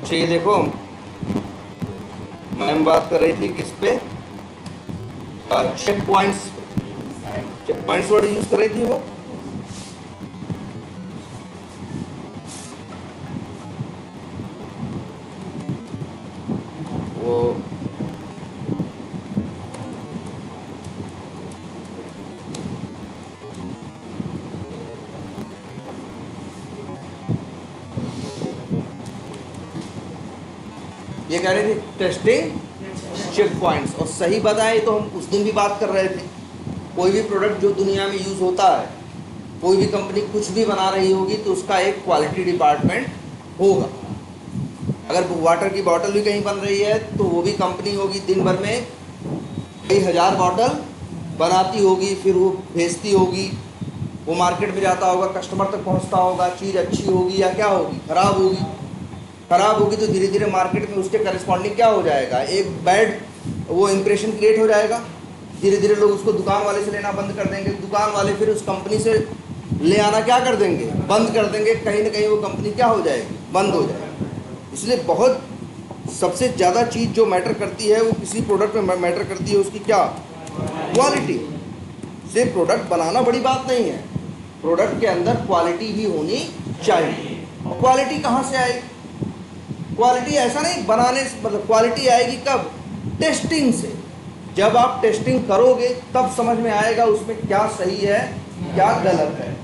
अच्छा ये देखो, मैम बात कर रही थी किस पे, check points. Check points word use कर रही थी वो ये कह रही थी टेस्टिंग चेक पॉइंट्स। और सही बताएं तो हम उस दिन भी बात कर रहे थे, कोई भी प्रोडक्ट जो दुनिया में यूज़ होता है, कोई भी कंपनी कुछ भी बना रही होगी तो उसका एक क्वालिटी डिपार्टमेंट होगा। अगर वाटर की बॉटल भी कहीं बन रही है तो वो भी कंपनी होगी, दिन भर में कई हज़ार बॉटल बनाती होगी, फिर वो भेजती होगी, वो मार्केट में जाता होगा, कस्टमर तक पहुंचता होगा, चीज़ अच्छी होगी या क्या होगी, ख़राब होगी। ख़राब होगी तो धीरे धीरे मार्केट में उसके करस्पॉन्डिंग क्या हो जाएगा, एक बैड वो इम्प्रेशन क्रिएट हो जाएगा। धीरे धीरे लोग उसको दुकान वाले से लेना बंद कर देंगे, दुकान वाले फिर उस कंपनी से ले आना क्या कर देंगे, बंद कर देंगे। कहीं ना कहीं वो कंपनी क्या हो जाएगी, बंद हो जाएगी। इसलिए बहुत सबसे ज़्यादा चीज़ जो मैटर करती है वो किसी प्रोडक्ट में मैटर करती है उसकी क्या, क्वालिटी। से प्रोडक्ट बनाना बड़ी बात नहीं है, प्रोडक्ट के अंदर क्वालिटी भी होनी चाहिए। और क्वालिटी कहाँ से आएगी, क्वालिटी ऐसा नहीं बनाने से, मतलब क्वालिटी आएगी कब, टेस्टिंग से। जब आप टेस्टिंग करोगे तब समझ में आएगा उसमें क्या सही है क्या गलत है,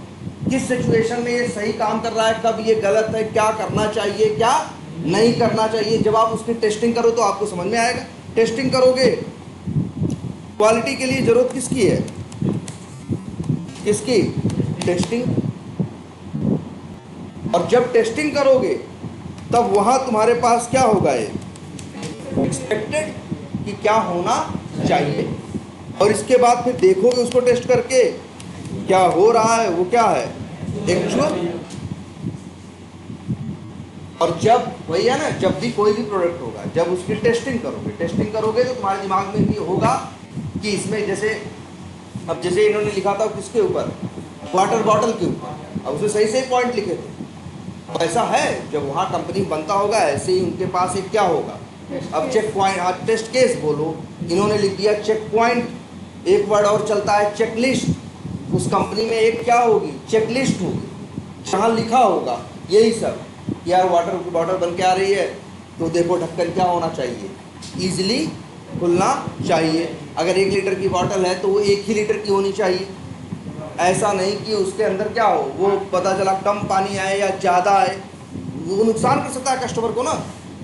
किस सिचुएशन में ये सही काम कर रहा है, कब ये गलत है, क्या करना चाहिए क्या नहीं करना चाहिए। जब आप उसकी टेस्टिंग करो तो आपको समझ में आएगा। टेस्टिंग करोगे, क्वालिटी के लिए ज़रूरत किसकी है, किसकी, टेस्टिंग। और जब टेस्टिंग करोगे तब वहाँ तुम्हारे पास क्या होगा, ये एक्सपेक्टेड कि क्या होना चाहिए। और इसके बाद फिर देखोगे उसको टेस्ट करके क्या हो रहा है, वो क्या है, एक्चुअल। और जब वही है ना, जब भी कोई भी प्रोडक्ट होगा, जब उसकी टेस्टिंग करोगे तो तुम्हारे दिमाग में भी होगा कि इसमें जैसे, अब जैसे इन्होंने लिखा था किसके ऊपर, वाटर बॉटल के ऊपर, अब उसमें सही सही पॉइंट लिखे थे। ऐसा है जब वहाँ कंपनी बनता होगा ऐसे ही उनके पास एक क्या होगा, अब चेक पॉइंट, आज टेस्ट केस बोलो, इन्होंने लिख दिया चेक पॉइंट। एक वर्ड और चलता है चेकलिस्ट, उस कंपनी में एक क्या होगी, चेकलिस्ट होगी, जहाँ लिखा होगा यही सब, यार वाटर की बॉटल बन के आ रही है तो देखो ढक्कन क्या होना चाहिए, ईजिली खुलना चाहिए। अगर 1 लीटर की बॉटल है तो वो 1 ही लीटर की होनी चाहिए। ऐसा नहीं कि उसके अंदर क्या हो, वो पता चला कम पानी आए या ज़्यादा आए, वो नुकसान कर सकता है कस्टमर को ना।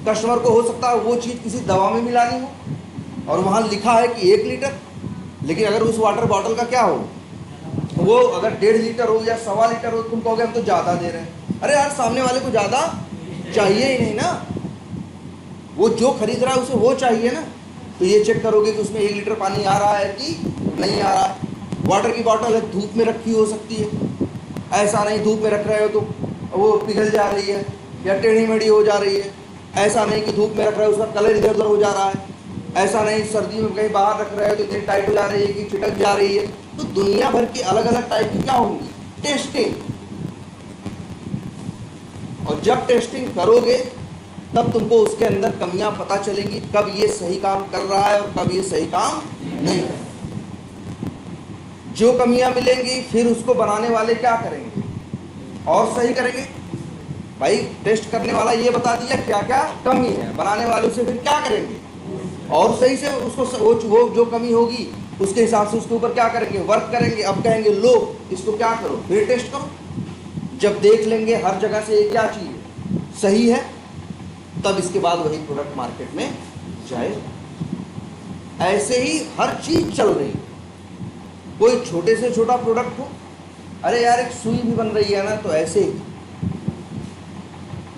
कस्टमर को हो सकता है वो चीज़ किसी दवा में मिलानी हो और वहाँ लिखा है कि 1 लीटर, लेकिन अगर उस वाटर बॉटल का क्या हो, वो अगर 1.5 लीटर हो या 1.25 लीटर हो, तुम कहोगे हम तो ज़्यादा दे रहे हैं। अरे यार सामने वाले को ज़्यादा चाहिए ही नहीं ना, वो जो खरीद रहा है उसे वो चाहिए ना। तो ये चेक करोगे कि उसमें 1 लीटर पानी आ रहा है कि नहीं आ रहा है। वाटर की बॉटल है, धूप में रखी हो सकती है, ऐसा नहीं धूप में रख रहे हो तो वो पिघल जा रही है या टेढ़ी मेढ़ी हो जा रही है। ऐसा नहीं कि धूप में रख रहे हो उसका कलर इधर उधर हो जा रहा है। ऐसा नहीं सर्दी में कहीं बाहर रख रहे हो तो इतनी टाइट हो जा रही है कि छिटक जा रही है। तो दुनिया भर की अलग अलग टाइप की क्या होंगी, टेस्टिंग। और जब टेस्टिंग करोगे तब तुमको उसके अंदर कमियां पता चलेंगी, कब ये सही काम कर रहा है और कब ये सही काम नहीं कर। जो कमियां मिलेंगी फिर उसको बनाने वाले क्या करेंगे और सही करेंगे। भाई टेस्ट करने वाला ये बता दिया क्या क्या कमी है, बनाने वाले से फिर क्या करेंगे और सही से उसको वो जो कमी होगी उसके हिसाब से उसके ऊपर क्या करेंगे, वर्क करेंगे। अब कहेंगे लो इसको क्या करो, फिर टेस्ट करो। जब देख लेंगे हर जगह से ये क्या चीज़ सही है, तब इसके बाद वही प्रोडक्ट मार्केट में जाएगा। ऐसे ही हर चीज़ चल रही है, कोई छोटे से छोटा प्रोडक्ट हो, अरे यार एक सुई भी बन रही है ना, तो ऐसे ही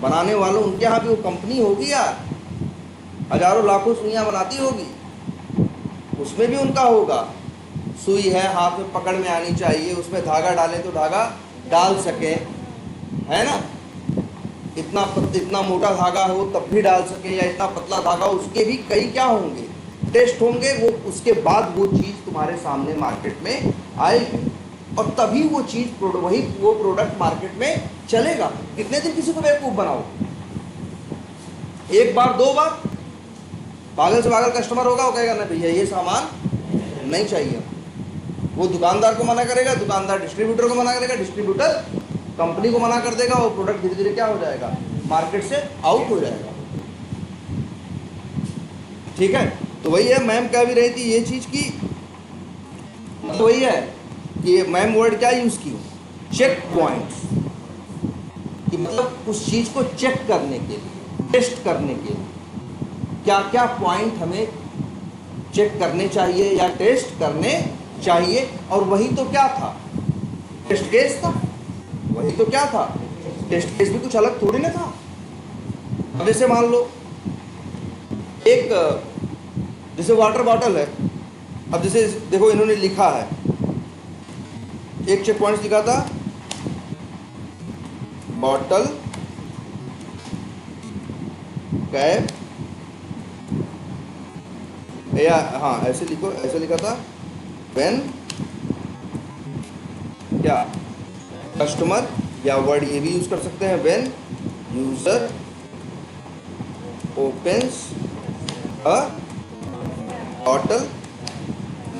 बनाने वालों उनके यहाँ भी वो कंपनी होगी यार, हजारों लाखों सुइयाँ बनाती होगी, उसमें भी उनका होगा। सुई है हाथ में पकड़ में आनी चाहिए, उसमें धागा डालें तो धागा डाल सकें, है ना। इतना मोटा धागा हो तब भी डाल सके या इतना पतला धागा, उसके भी कई क्या होंगे, टेस्ट होंगे। वो उसके बाद वो चीज़ तुम्हारे सामने मार्केट में आएगी और तभी वो चीज़ वो प्रोडक्ट मार्केट में चलेगा। कितने दिन किसी को बेवकूफ़ बनाओ, एक बार दो बार, पागल से पागल कस्टमर होगा, वो कहेगा ना भैया ये सामान नहीं चाहिए, वो दुकानदार को मना करेगा, दुकानदार डिस्ट्रीब्यूटर को मना करेगा, डिस्ट्रीब्यूटर कंपनी को मना कर देगा, वो प्रोडक्ट धीरे धीरे क्या हो जाएगा, मार्केट से आउट हो जाएगा। ठीक है, तो वही है, मैम कह भी रही थी ये चीज की, तो वही है कि मैम वर्ड क्या यूज की, चेक पॉइंट्स, कि मतलब उस चीज को चेक करने के लिए, टेस्ट करने के लिए क्या क्या पॉइंट हमें चेक करने चाहिए या टेस्ट करने चाहिए। और वही तो क्या था, टेस्ट केस था, वही तो क्या था, टेस्ट केस भी कुछ अलग थोड़ी ना था। अब जैसे मान लो एक जैसे वाटर बॉटल है, अब जैसे देखो इन्होंने लिखा है, एक चेक पॉइंट लिखा था, बॉटल कैप, या हाँ ऐसे लिखो, ऐसे लिखा था, व्हेन क्या कस्टमर, या वर्ड ये भी यूज कर सकते हैं, when user opens a bottle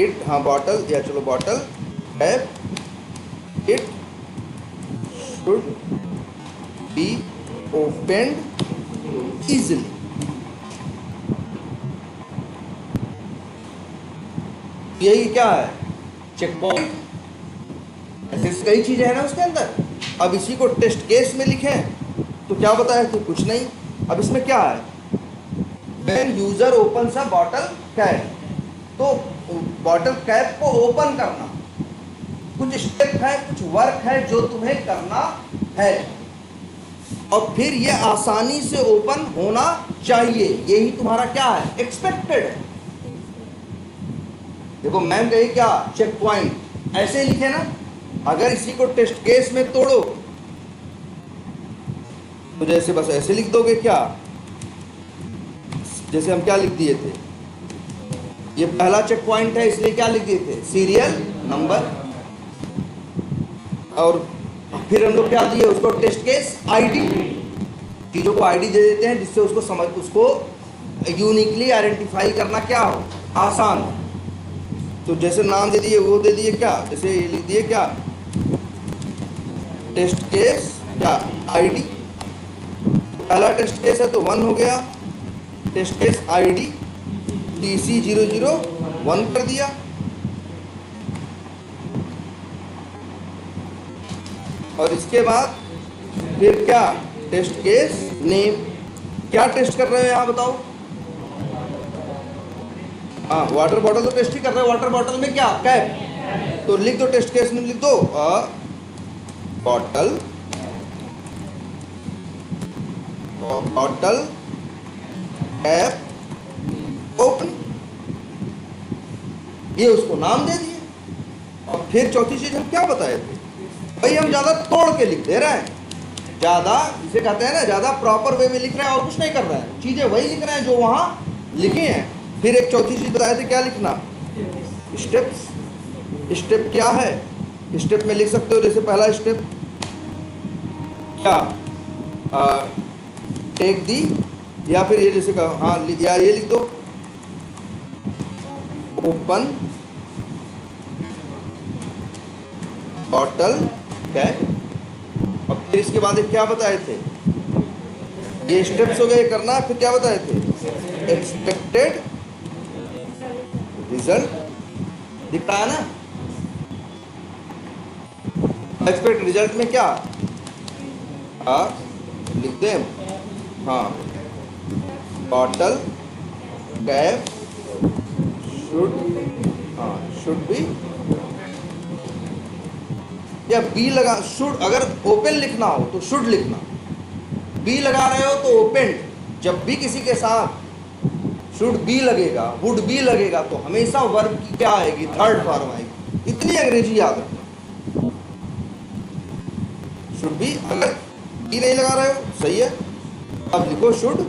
it, हाँ बॉटल, या चलो bottle cap, it should be opened easily. यही क्या है, चेक पॉइंट। ऐसे कई चीजें हैं ना उसके अंदर। अब इसी को टेस्ट केस में लिखें तो क्या बताया कि कुछ नहीं। अब इसमें क्या है, when user opens a bottle cap, तो बॉटल कैप को ओपन करना, कुछ स्टेप है, कुछ वर्क है जो तुम्हें करना है, और फिर ये आसानी से ओपन होना चाहिए, यही तुम्हारा क्या है, एक्सपेक्टेड है। देखो मैम कही क्या, चेक पॉइंट ऐसे लिखे ना। अगर इसी को टेस्ट केस में तोड़ो तो जैसे बस ऐसे लिख दोगे क्या, जैसे हम क्या लिख दिए थे, ये पहला चेक पॉइंट है इसलिए क्या लिख दिए थे, सीरियल नंबर, और फिर हम लोग क्या दिए उसको, टेस्ट केस आईडी, चीजों को आईडी दे देते हैं जिससे उसको समझ, उसको यूनिकली आइडेंटिफाई करना क्या हो, आसान हो। तो जैसे नाम दे दिए वो दे दिए क्या, जैसे ये लिख दिए क्या, टेस्ट केस क्या आईडी, पहला टेस्ट केस है तो 1 हो गया, टेस्ट केस आईडी TC001 कर दिया। और इसके बाद फिर क्या, टेस्ट केस नेम, क्या टेस्ट कर रहे हो यहाँ बताओ। हाँ वाटर बॉटल तो टेस्ट ही कर रहे हो, वाटर बॉटल में क्या कैप, तो लिख दो टेस्ट केस में लिख दो बॉटल, बॉटल कैप ओपन, ये उसको नाम दे दिए। और फिर चौथी चीज हम क्या बताए थे भाई, हम ज्यादा तोड़ के लिख दे रहे हैं, ज्यादा जिसे कहते हैं ना, ज्यादा प्रॉपर वे में लिख रहे हैं और कुछ नहीं कर रहे हैं, चीजें वही लिख रहे हैं जो वहां लिखे हैं। फिर एक चौथी चीज बताए थे, क्या लिखना, स्टेप्स। स्टेप क्या है, स्टेप में लिख सकते हो, जैसे पहला स्टेप क्या, टेक दी, या फिर ये जैसे कहो, हाँ या ये लिख दो, ओपन बॉटल कैप। और फिर इसके बाद क्या बताए थे, ये स्टेप्स हो गए करना, फिर क्या बताए थे, एक्सपेक्टेड रिजल्ट, दिखता है ना, एक्सपेक्टेड रिजल्ट में क्या लिख दे, हाँ बॉटल कैप शुड, हाँ शुड बी, या बी लगा, शुड, अगर ओपन लिखना हो तो शुड लिखना, बी लगा रहे हो तो ओपन, जब भी किसी के साथ शुड बी लगेगा, वुड बी लगेगा, तो हमेशा वर्ब की क्या आएगी, थर्ड फॉर्म आएगी। इतनी अंग्रेजी याद रखना, शुड बी, अगर बी नहीं लगा रहे हो सही है, अब लिखो शुड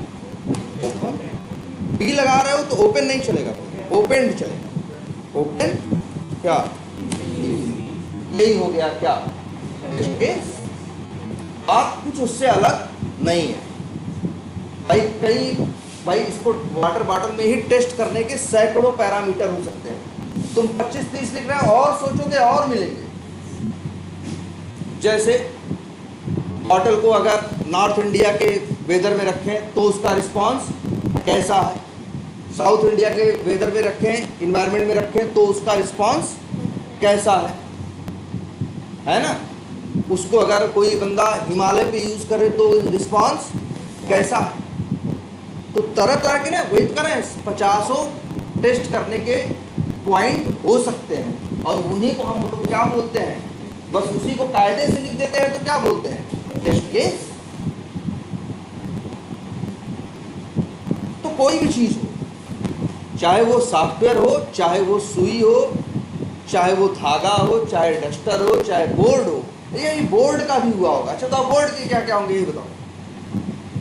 ओपन, बी लगा रहे हो तो ओपन नहीं चलेगा, ओपन चलेगा, ओपन क्या, यही हो गया क्या, इसके बात कुछ उससे अलग नहीं है। भाई कई भाई इसको वाटर बॉटल में ही टेस्ट करने के सैकड़ों पैरामीटर हो सकते हैं। तुम 25-30 लिख रहे हो और सोचोगे और मिलेंगे। जैसे बॉटल को अगर नॉर्थ इंडिया के वेदर में रखें तो उसका रिस्पांस कैसा है, साउथ इंडिया के वेदर में रखें, इन्वायरमेंट में रखें तो उसका रिस्पांस कैसा है ना। उसको अगर कोई बंदा हिमालय पे यूज करे तो रिस्पांस कैसा है। तो तरह तरह के ना वेट करें 50 टेस्ट करने के पॉइंट हो सकते हैं, और उन्हीं को हम लोग क्या बोलते हैं, बस उसी को कायदे से लिख देते हैं तो क्या बोलते हैं, टेस्ट केस। तो कोई भी चीज हो, चाहे वो सॉफ्टवेयर हो, चाहे वो सुई हो, चाहे वो धागा हो, चाहे डस्टर हो, चाहे बोर्ड हो। ये बोर्ड का भी हुआ होगा। अच्छा तो बोर्ड के क्या क्या होंगे ये बताओ।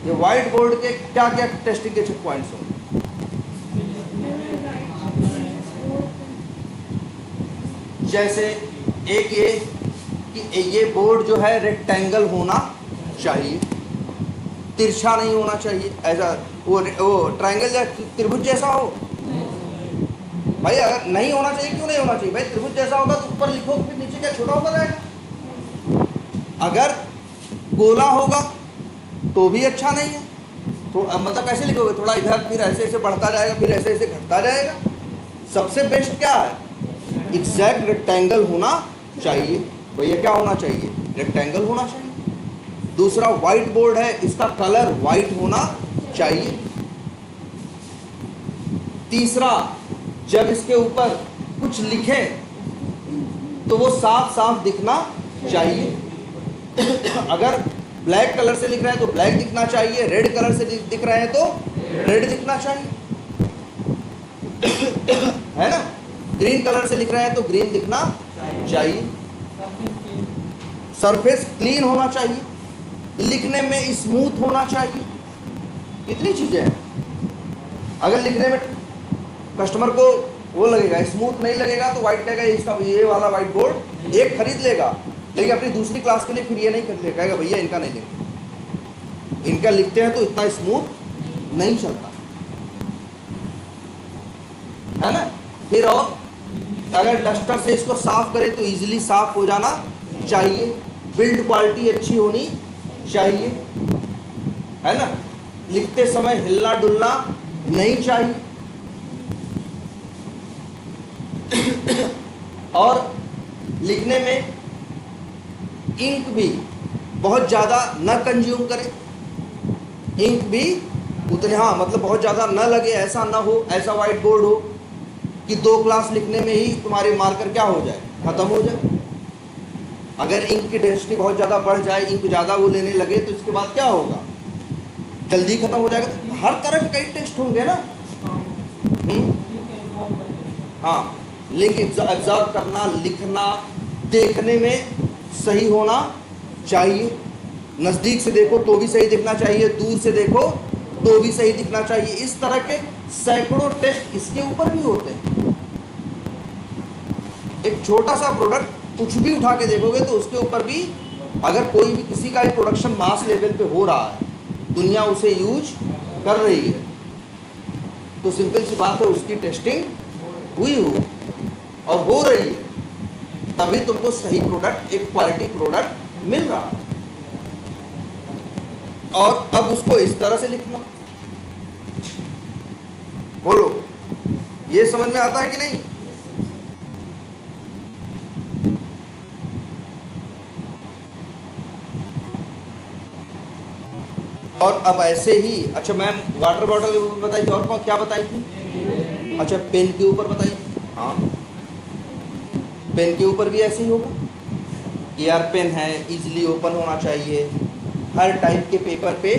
ये व्हाइट बोर्ड के क्या क्या टेस्टिंग के चेक पॉइंट्स होंगे। जैसे एक ये कि ये बोर्ड जो है रेक्टेंगल होना चाहिए, तिरछा नहीं होना चाहिए। ऐसा वो ट्रायंगल या त्रिभुज जैसा हो। भाई अगर नहीं होना चाहिए, क्यों नहीं होना चाहिए भाई, त्रिभुज जैसा होगा तो ऊपर लिखो, फिर नीचे क्या छोटा होता रहेगा। अगर गोला होगा तो भी अच्छा नहीं है, तो मतलब कैसे लिखोगे, थोड़ा इधर फिर ऐसे ऐसे बढ़ता जाएगा, फिर ऐसे ऐसे घटता जाएगा। सबसे बेस्ट क्या है, एग्जैक्ट रेक्टेंगल होना चाहिए। भैया क्या होना चाहिए, रेक्टेंगल होना चाहिए। दूसरा व्हाइट बोर्ड है, इसका कलर व्हाइट होना चाहिए। तीसरा, जब इसके ऊपर कुछ लिखे तो वो साफ साफ दिखना चाहिए। अगर ब्लैक कलर से लिख रहे हैं तो ब्लैक दिखना चाहिए, रेड कलर से दिख रहे हैं तो रेड दिखना चाहिए, है ना। ग्रीन कलर से लिख रहे हैं तो ग्रीन दिखना चाहिए। सरफेस क्लीन होना चाहिए, लिखने में स्मूथ होना चाहिए। इतनी चीजें हैं। अगर लिखने में कस्टमर को वो लगेगा, स्मूथ नहीं लगेगा तो व्हाइट लगेगा, इसका ये वाला व्हाइट बोर्ड एक खरीद लेगा, लेकिन अपनी दूसरी क्लास के लिए फिर ये नहीं खरीद लेगा, भैया इनका नहीं लेंगे, इनका लिखते हैं तो इतना स्मूथ नहीं चलता, है ना। फिर और अगर डस्टर से इसको साफ करें तो इजीली साफ हो जाना चाहिए। बिल्ड क्वालिटी अच्छी होनी चाहिए, है ना। लिखते समय हिलना डुलना नहीं चाहिए। और लिखने में इंक भी बहुत ज़्यादा न कंज्यूम करे, इंक भी उतने, हाँ मतलब बहुत ज़्यादा न लगे, ऐसा ना हो, ऐसा व्हाइट बोर्ड हो कि 2 क्लास लिखने में ही तुम्हारे मार्कर क्या हो जाए, ख़त्म हो जाए। अगर इंक की डेंसिटी बहुत ज़्यादा बढ़ जाए, इंक ज़्यादा वो लेने लगे तो इसके बाद क्या होगा, जल्दी ख़त्म हो जाएगा। तो हर तरह के कई टेस्ट होंगे ना। हाँ, लिंक एब्जॉर्ब करना, लिखना, देखने में सही होना चाहिए। नज़दीक से देखो तो भी सही दिखना चाहिए, दूर से देखो तो भी सही दिखना चाहिए। इस तरह के सैकड़ों टेस्ट इसके ऊपर भी होते हैं। एक छोटा सा प्रोडक्ट कुछ भी उठा के देखोगे तो उसके ऊपर भी, अगर कोई भी किसी का भी प्रोडक्शन मास लेवल पे हो रहा है, दुनिया उसे यूज कर रही है, तो सिंपल सी बात है उसकी टेस्टिंग हुई हो और हो रही है, तभी तुमको सही प्रोडक्ट, एक क्वालिटी प्रोडक्ट मिल रहा है। और अब उसको इस तरह से लिखना, बोलो ये समझ में आता है कि नहीं। और अब ऐसे ही, अच्छा मैम वाटर बॉटल के ऊपर बताई थी, और क्या बताई थी, अच्छा पेन के ऊपर बताई। हाँ, पेन के ऊपर भी ऐसे ही होगा कि यार पेन है, इजीली ओपन होना चाहिए, हर टाइप के पेपर पे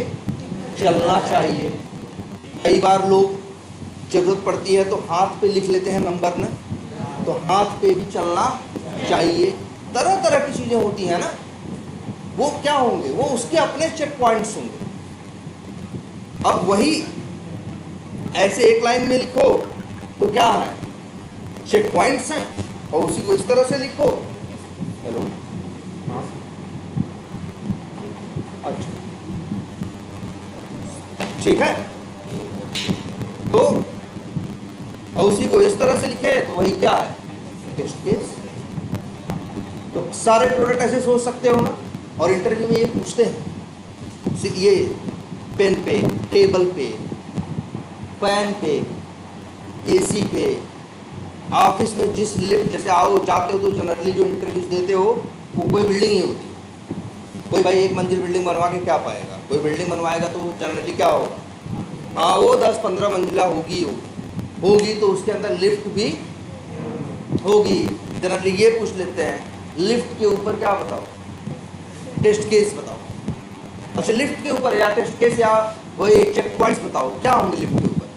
चलना चाहिए। कई बार लोग जरूरत पड़ती है तो हाथ पे लिख लेते हैं नंबर में, तो हाथ पे भी चलना चाहिए। तरह तरह की चीज़ें होती हैं ना, वो क्या होंगे, वो उसके अपने चेक पॉइंट्स होंगे। अब वही ऐसे एक लाइन में लिखो तो क्या है, चेक पॉइंट्स हैं, और उसी को इस तरह से लिखो। हेलो, अच्छा ठीक है। तो और उसी को इस तरह से लिखे तो वही क्या है, टेस्ट केस। तो सारे प्रोडक्ट ऐसे सोच सकते हो ना। और इंटरव्यू में ये पूछते हैं, ये पेन पे, टेबल पे, फैन पे, एसी पे, ऑफिस में जिस लिफ्ट, जैसे आओ जाते हो तो जनरली जो इंटरव्यूज देते हो वो कोई बिल्डिंग ही होती है। कोई भाई एक मंजिल बिल्डिंग बनवा के क्या पाएगा, कोई बिल्डिंग बनवाएगा तो जनरली क्या होगा, हाँ वो 10-15 मंजिला होगी तो उसके अंदर लिफ्ट भी होगी। जनरली ये पूछ लेते हैं लिफ्ट के ऊपर क्या बताओ, टेस्ट केस बताओ। अच्छा लिफ्ट के ऊपर या टेस्ट केस या वही चेक पॉइंट्स बताओ, क्या होंगे लिफ्ट के ऊपर।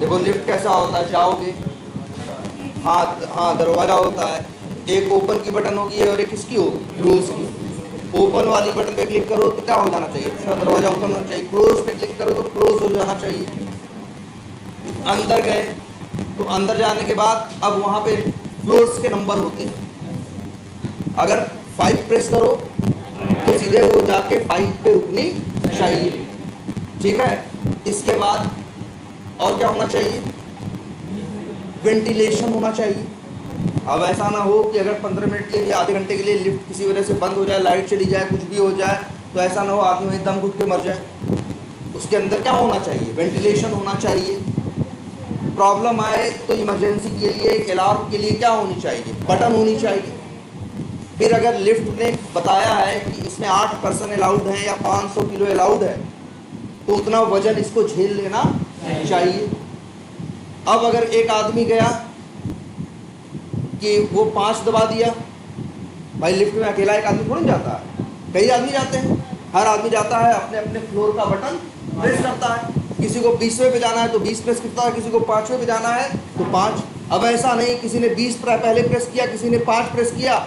देखो लिफ्ट कैसा होता है, जाओगे, हाँ दरवाजा होता है, एक ओपन की बटन होगी और एक किसकी होगी, क्लोज की। ओपन वाली बटन पे क्लिक करो तो क्या हो जाना चाहिए, दरवाजा ओपन होना चाहिए। क्लोज पे क्लिक करो तो क्लोज हो जाना चाहिए। अंदर गए तो अंदर जाने के बाद अब वहाँ पे फ्लोर्स के नंबर होते हैं। अगर 5 प्रेस करो तो सीधे वो जाके 5 पे रुकनी चाहिए, ठीक है। इसके बाद और क्या होना चाहिए, वेंटिलेशन होना चाहिए। अब ऐसा ना हो कि अगर 15 मिनट के लिए, आधे घंटे के लिए लिफ्ट किसी वजह से बंद हो जाए, लाइट चली जाए, कुछ भी हो जाए, तो ऐसा ना हो आदमी वहीं दम घुट के मर जाए। उसके अंदर क्या होना चाहिए, वेंटिलेशन होना चाहिए। प्रॉब्लम आए तो इमरजेंसी के लिए, एक अलार्म के लिए क्या होनी चाहिए, बटन होनी चाहिए। फिर अगर लिफ्ट ने बताया है कि इसमें 8 पर्सन अलाउड हैं या 500 किलो अलाउड है, तो उतना वजन इसको झेल लेना चाहिए। अब अगर एक आदमी गया कि वो 5 दबा दिया, भाई लिफ्ट में अकेला एक आदमी थोड़ी जाता है, कई आदमी जाते हैं। हर आदमी जाता है अपने अपने फ्लोर का बटन प्रेस करता है। किसी को 20वें पे जाना है तो 20 प्रेस करता है, किसी को 5वें पे जाना है तो 5। अब ऐसा नहीं किसी ने 20 पहले प्रेस किया, किसी ने 5 प्रेस किया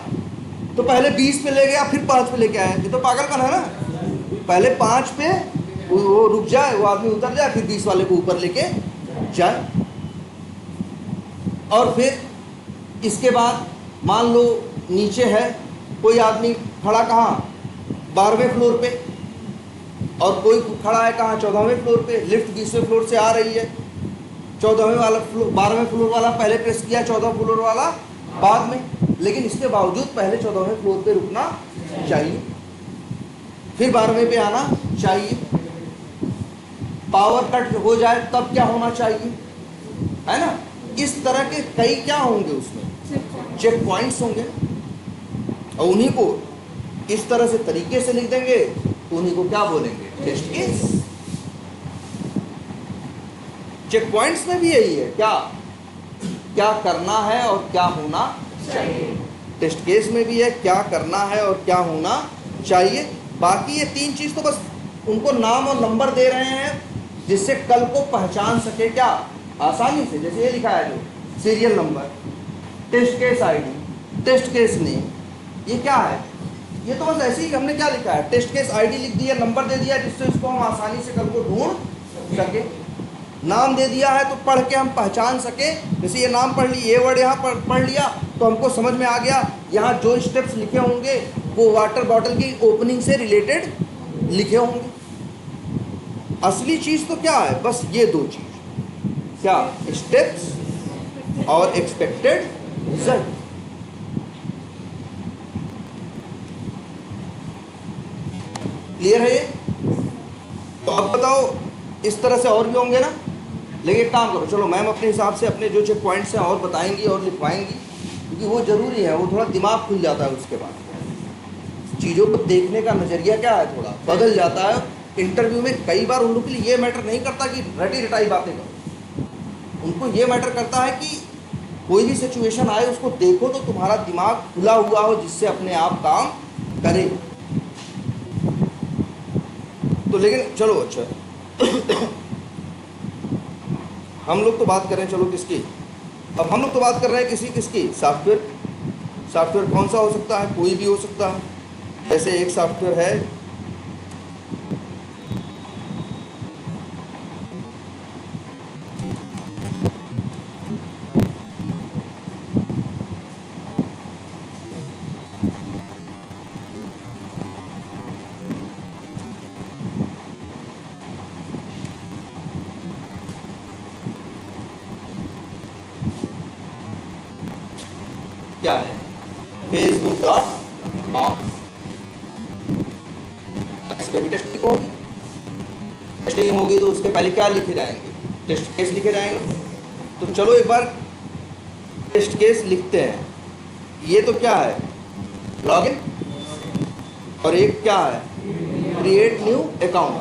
तो पहले 20 पे ले गया फिर 5 पे लेके आया, ये तो पागलपन है ना। पहले 5 पे वो रुक जाए, वो आदमी उतर जाए, फिर 20 वाले को ऊपर लेके जाए। और फिर इसके बाद मान लो नीचे है कोई आदमी खड़ा, कहाँ, 12वें फ्लोर पे, और कोई खड़ा है कहाँ, 14वें फ्लोर पे। लिफ्ट 20वें फ्लोर से आ रही है, 14वें वाला फ्लोर, 12वें फ्लोर वाला पहले प्रेस किया, 14वें फ्लोर वाला बाद में, लेकिन इसके बावजूद पहले 14वें फ्लोर पे रुकना चाहिए, फिर 12वें पे आना चाहिए। पावर कट हो जाए तब क्या होना चाहिए, है ना। इस तरह के कई क्या होंगे उसमें, चेक पॉइंट्स होंगे, और उन्हीं को इस तरह से तरीके से लिख देंगे तो उन्हीं को क्या बोलेंगे, टेस्ट केस। चेक पॉइंट्स में भी यही है, क्या क्या करना है और क्या होना चाहिए। टेस्ट केस में भी है क्या करना है और क्या होना चाहिए। बाकी ये 3 चीज तो बस उनको नाम और नंबर दे रहे हैं जिससे कल को पहचान सके, क्या, आसानी से। जैसे ये लिखा है जो serial number, test case ID, test case name, ये क्या है, ये तो बस ऐसे ही हमने क्या लिखा है, टेस्ट केस आईडी लिख दिया, नंबर दे दिया, जिससे इसको हम आसानी से कल को ढूंढ सके। नाम दे दिया है तो पढ़ के हम पहचान सके। जैसे ये नाम पढ़ ली, ये वर्ड यहाँ पर पढ़ लिया तो हमको समझ में आ गया, यहाँ जो स्टेप्स लिखे होंगे वो वाटर बॉटल की ओपनिंग से रिलेटेड लिखे होंगे। असली चीज़ तो क्या है, बस ये 2 चीज़, क्या, स्टेप्स और एक्सपेक्टेड रिजल्ट। क्लियर है ये। तो अब बताओ, इस तरह से और भी होंगे ना। लेकिन एक काम करो, चलो मैम अपने हिसाब से अपने जो चेक पॉइंट्स हैं और बताएंगी और लिखवाएंगी, क्योंकि वो ज़रूरी है, वो थोड़ा दिमाग खुल जाता है, उसके बाद चीज़ों को देखने का नज़रिया क्या है, थोड़ा बदल जाता है। इंटरव्यू में कई बार उन लोग के लिए ये मैटर नहीं करता कि रटी रटाई बातें करो, उनको ये मैटर करता है कि कोई भी सिचुएशन आए उसको देखो तो तुम्हारा दिमाग खुला हुआ हो, जिससे अपने आप काम करे। तो लेकिन चलो, अच्छा हम लोग तो बात कर रहे हैं, चलो किसकी, अब हम लोग तो बात कर रहे हैं किसकी, सॉफ्टवेयर। सॉफ्टवेयर कौन सा हो सकता है, कोई भी हो सकता है। जैसे एक सॉफ्टवेयर है पे भी टेस्टिंग होगी। टेस्टिंग होगी तो उसके पहले क्या लिखे जाएंगे? टेस्ट केस लिखे जाएंगे। तो चलो एक बार टेस्ट केस लिखते हैं। ये तो क्या है? लॉगिन, और एक क्या है? Create new account.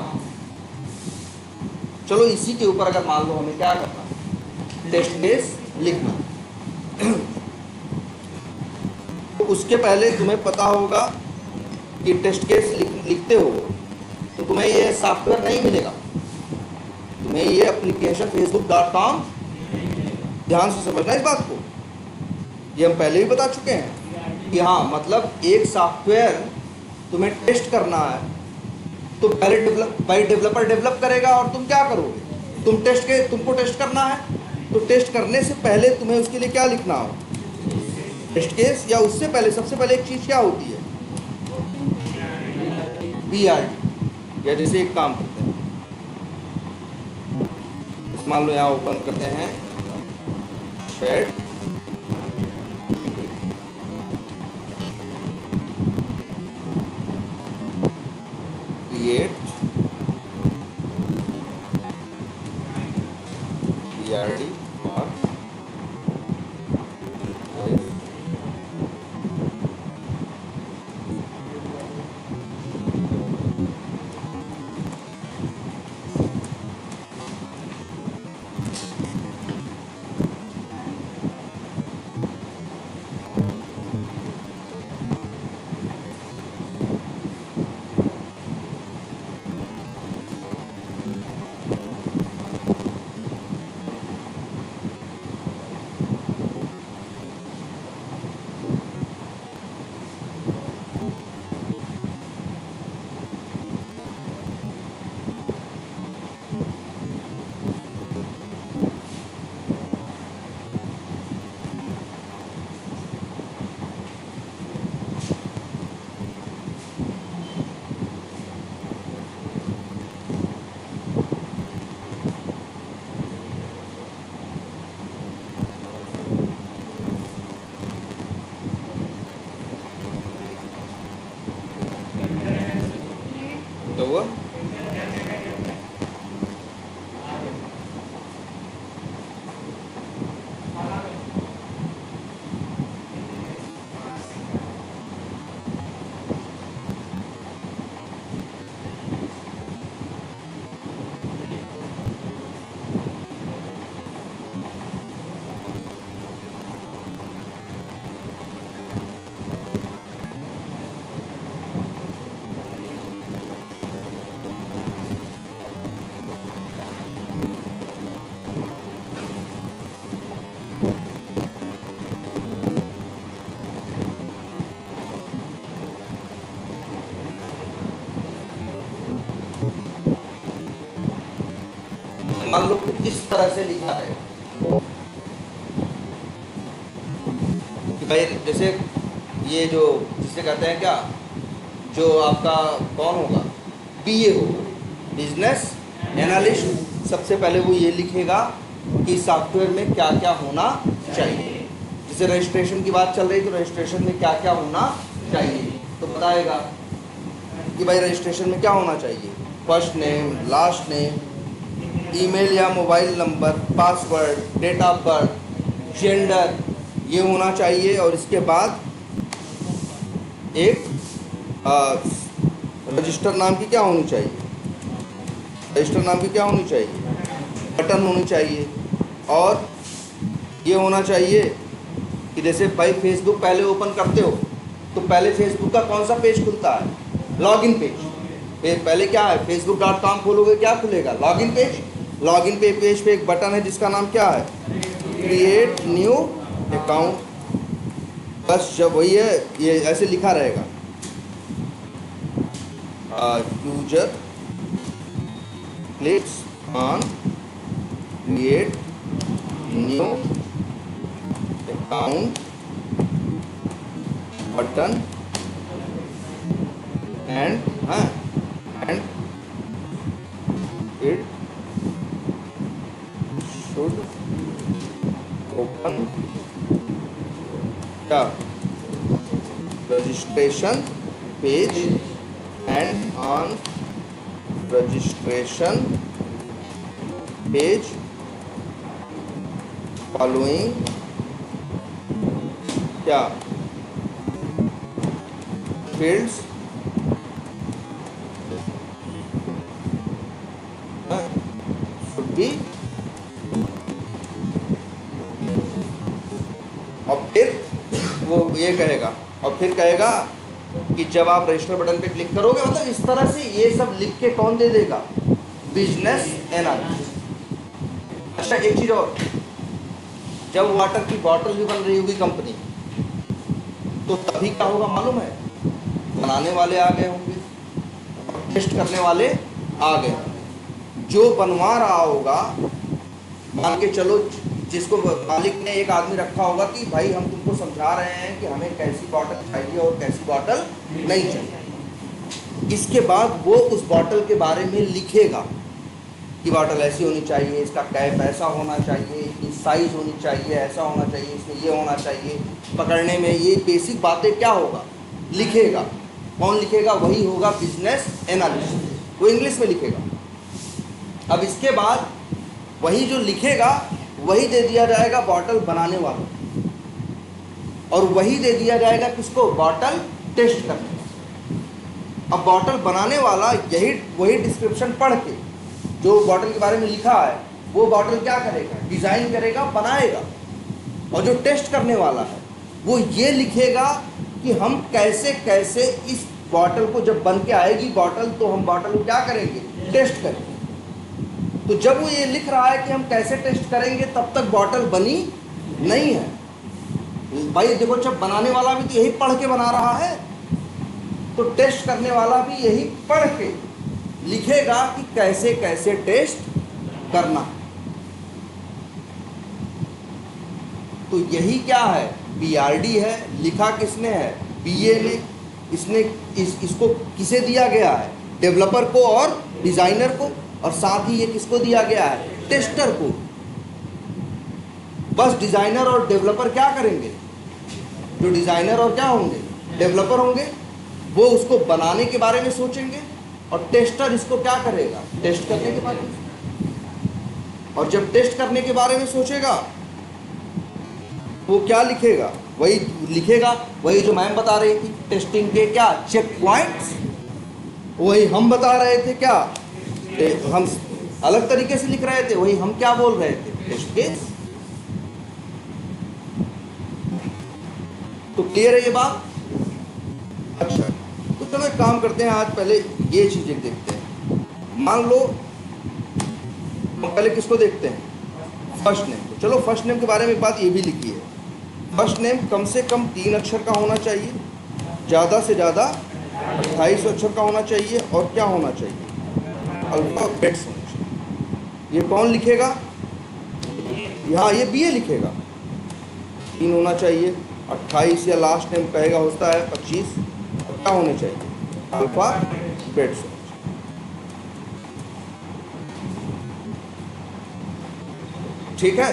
चलो इसी के ऊपर अगर मान लो हमें क्या करना, टेस्ट केस लिखना, तो उसके पहले तुम्हें पता होगा कि टेस्ट केस लिखते हो तो तुम्हें ये सॉफ्टवेयर नहीं मिलेगा, तुम्हें ये एप्लीकेशन facebook.com, ध्यान से समझना इस बात को, ये हम पहले भी बता चुके हैं कि हाँ, मतलब एक सॉफ्टवेयर तुम्हें टेस्ट करना है तो पहले डेवलपर डेवलप करेगा और तुम क्या करोगे? तुमको टेस्ट करना है, तो टेस्ट करने से पहले तुम्हें उसके लिए क्या लिखना हो? Test case. या उससे पहले सबसे पहले एक चीज़ क्या होती है? PRD। या जैसे एक काम करते हैं, मान लो यहाँ ओपन करते हैं शेड, क्रिएट PRD और तो वो मान लो इस तरह से लिखा है कि भाई जैसे ये जो जिसे कहते हैं क्या, जो आपका कौन होगा, BA होगा, बिजनेस एनालिस्ट, सबसे पहले वो ये लिखेगा कि सॉफ्टवेयर में क्या क्या होना चाहिए। जैसे रजिस्ट्रेशन की बात चल रही तो रजिस्ट्रेशन में क्या क्या होना चाहिए, तो बताएगा कि भाई रजिस्ट्रेशन में क्या होना चाहिए, first name, last name, email या mobile number, password, date of birth, gender, ये होना चाहिए। और इसके बाद एक रजिस्टर नाम की क्या होनी चाहिए, रजिस्टर नाम की क्या होनी चाहिए, बटन होनी चाहिए। और ये होना चाहिए कि जैसे भाई फेसबुक पहले ओपन करते हो तो पहले फेसबुक का कौन सा पेज खुलता है, लॉगिन पेज। फिर पहले क्या है, facebook.com खोलोगे, क्या खुलेगा, लॉगिन पेज। लॉगिन पेज पे एक बटन है जिसका नाम क्या है, क्रिएट न्यू अकाउंट। बस जब वही है, ये ऐसे लिखा रहेगा, user clicks on create new account button and it should open the registration page and and on registration page following क्या फील्ड्स शुड बी। और फिर वो ये कहेगा, और फिर कहेगा कि जब आप रजिस्टर बटन पे क्लिक करोगे, मतलब इस तरह से ये सब लिख के कौन दे देगा, बिजनेस एनालिस्ट। अच्छा एक चीज और, जब वाटर की बॉटल भी बन रही होगी कंपनी, तो तभी क्या होगा मालूम है, बनाने वाले आ गए होंगे, टेस्ट करने वाले आ गए। जो बनवा रहा होगा, मान के चलो जिसको मालिक ने एक आदमी रखा होगा कि भाई हम तुमको समझा रहे हैं कि हमें कैसी बॉटल चाहिए और कैसी बॉटल नहीं चाहिए। इसके बाद वो उस बॉटल के बारे में लिखेगा कि बॉटल ऐसी होनी चाहिए, इसका कैप ऐसा होना चाहिए, इसकी साइज होनी चाहिए, ऐसा होना चाहिए, इसमें ये होना चाहिए, पकड़ने में ये बेसिक बातें क्या होगा लिखेगा। कौन लिखेगा, वही होगा बिजनेस एनालिस्ट, वो इंग्लिश में लिखेगा। अब इसके बाद वही जो लिखेगा वही दे दिया जाएगा बॉटल बनाने वालों, और वही दे दिया जाएगा किसको, बॉटल टेस्ट करने। अब बॉटल बनाने वाला यही वही डिस्क्रिप्शन पढ़ के जो बॉटल के बारे में लिखा है वो बॉटल क्या करेगा, डिज़ाइन करेगा, बनाएगा। और जो टेस्ट करने वाला है वो ये लिखेगा कि हम कैसे कैसे इस बॉटल को, जब बन के आएगी बॉटल तो हम बॉटल को क्या करेंगे, टेस्ट करेंगे। तो जब वो ये लिख रहा है कि हम कैसे टेस्ट करेंगे, तब तक बॉटल बनी नहीं है। भाई देखो, जब बनाने वाला भी तो यही पढ़ के बना रहा है, तो टेस्ट करने वाला भी यही पढ़ के लिखेगा कि कैसे कैसे टेस्ट करना। तो यही क्या है, बीआरडी है। लिखा किसने है, बीए ने। इसने इसको किसे दिया गया है, डेवलपर को और डिजाइनर को, और साथ ही ये किसको दिया गया है, टेस्टर को। बस डिजाइनर और डेवलपर क्या करेंगे, जो डिजाइनर और क्या होंगे, डेवलपर होंगे, वो उसको बनाने के बारे में सोचेंगे, और टेस्टर इसको क्या करेगा, टेस्ट करने के बारे में। और जब टेस्ट करने के बारे में सोचेगा वो क्या लिखेगा, वही लिखेगा, वही जो मैम बता रही थी, टेस्टिंग के क्या चेक पॉइंट्स, वही हम बता रहे थे क्या, हम अलग तरीके से लिख रहे थे, वही हम क्या बोल रहे थे, टेस्ट केस। तो क्लियर है ये बात। अच्छा तो चलो एक काम करते हैं, आज पहले ये चीजें देखते हैं। मान लो हम पहले किसको देखते हैं, फर्स्ट नेम को। चलो फर्स्ट नेम के बारे में एक बात ये भी लिखी है, फर्स्ट नेम कम से कम 3 अक्षर का होना चाहिए, ज़्यादा से ज़्यादा 28 अक्षर का होना चाहिए, और क्या होना चाहिए, अल्फाबेट्स होना चाहिए। ये कौन लिखेगा, यहाँ ये बीए लिखेगा। 3 होना चाहिए, 28 या लास्ट नेम कहेगा होता है 25, क्या होने चाहिए, अल्फाबेट्स। ठीक है,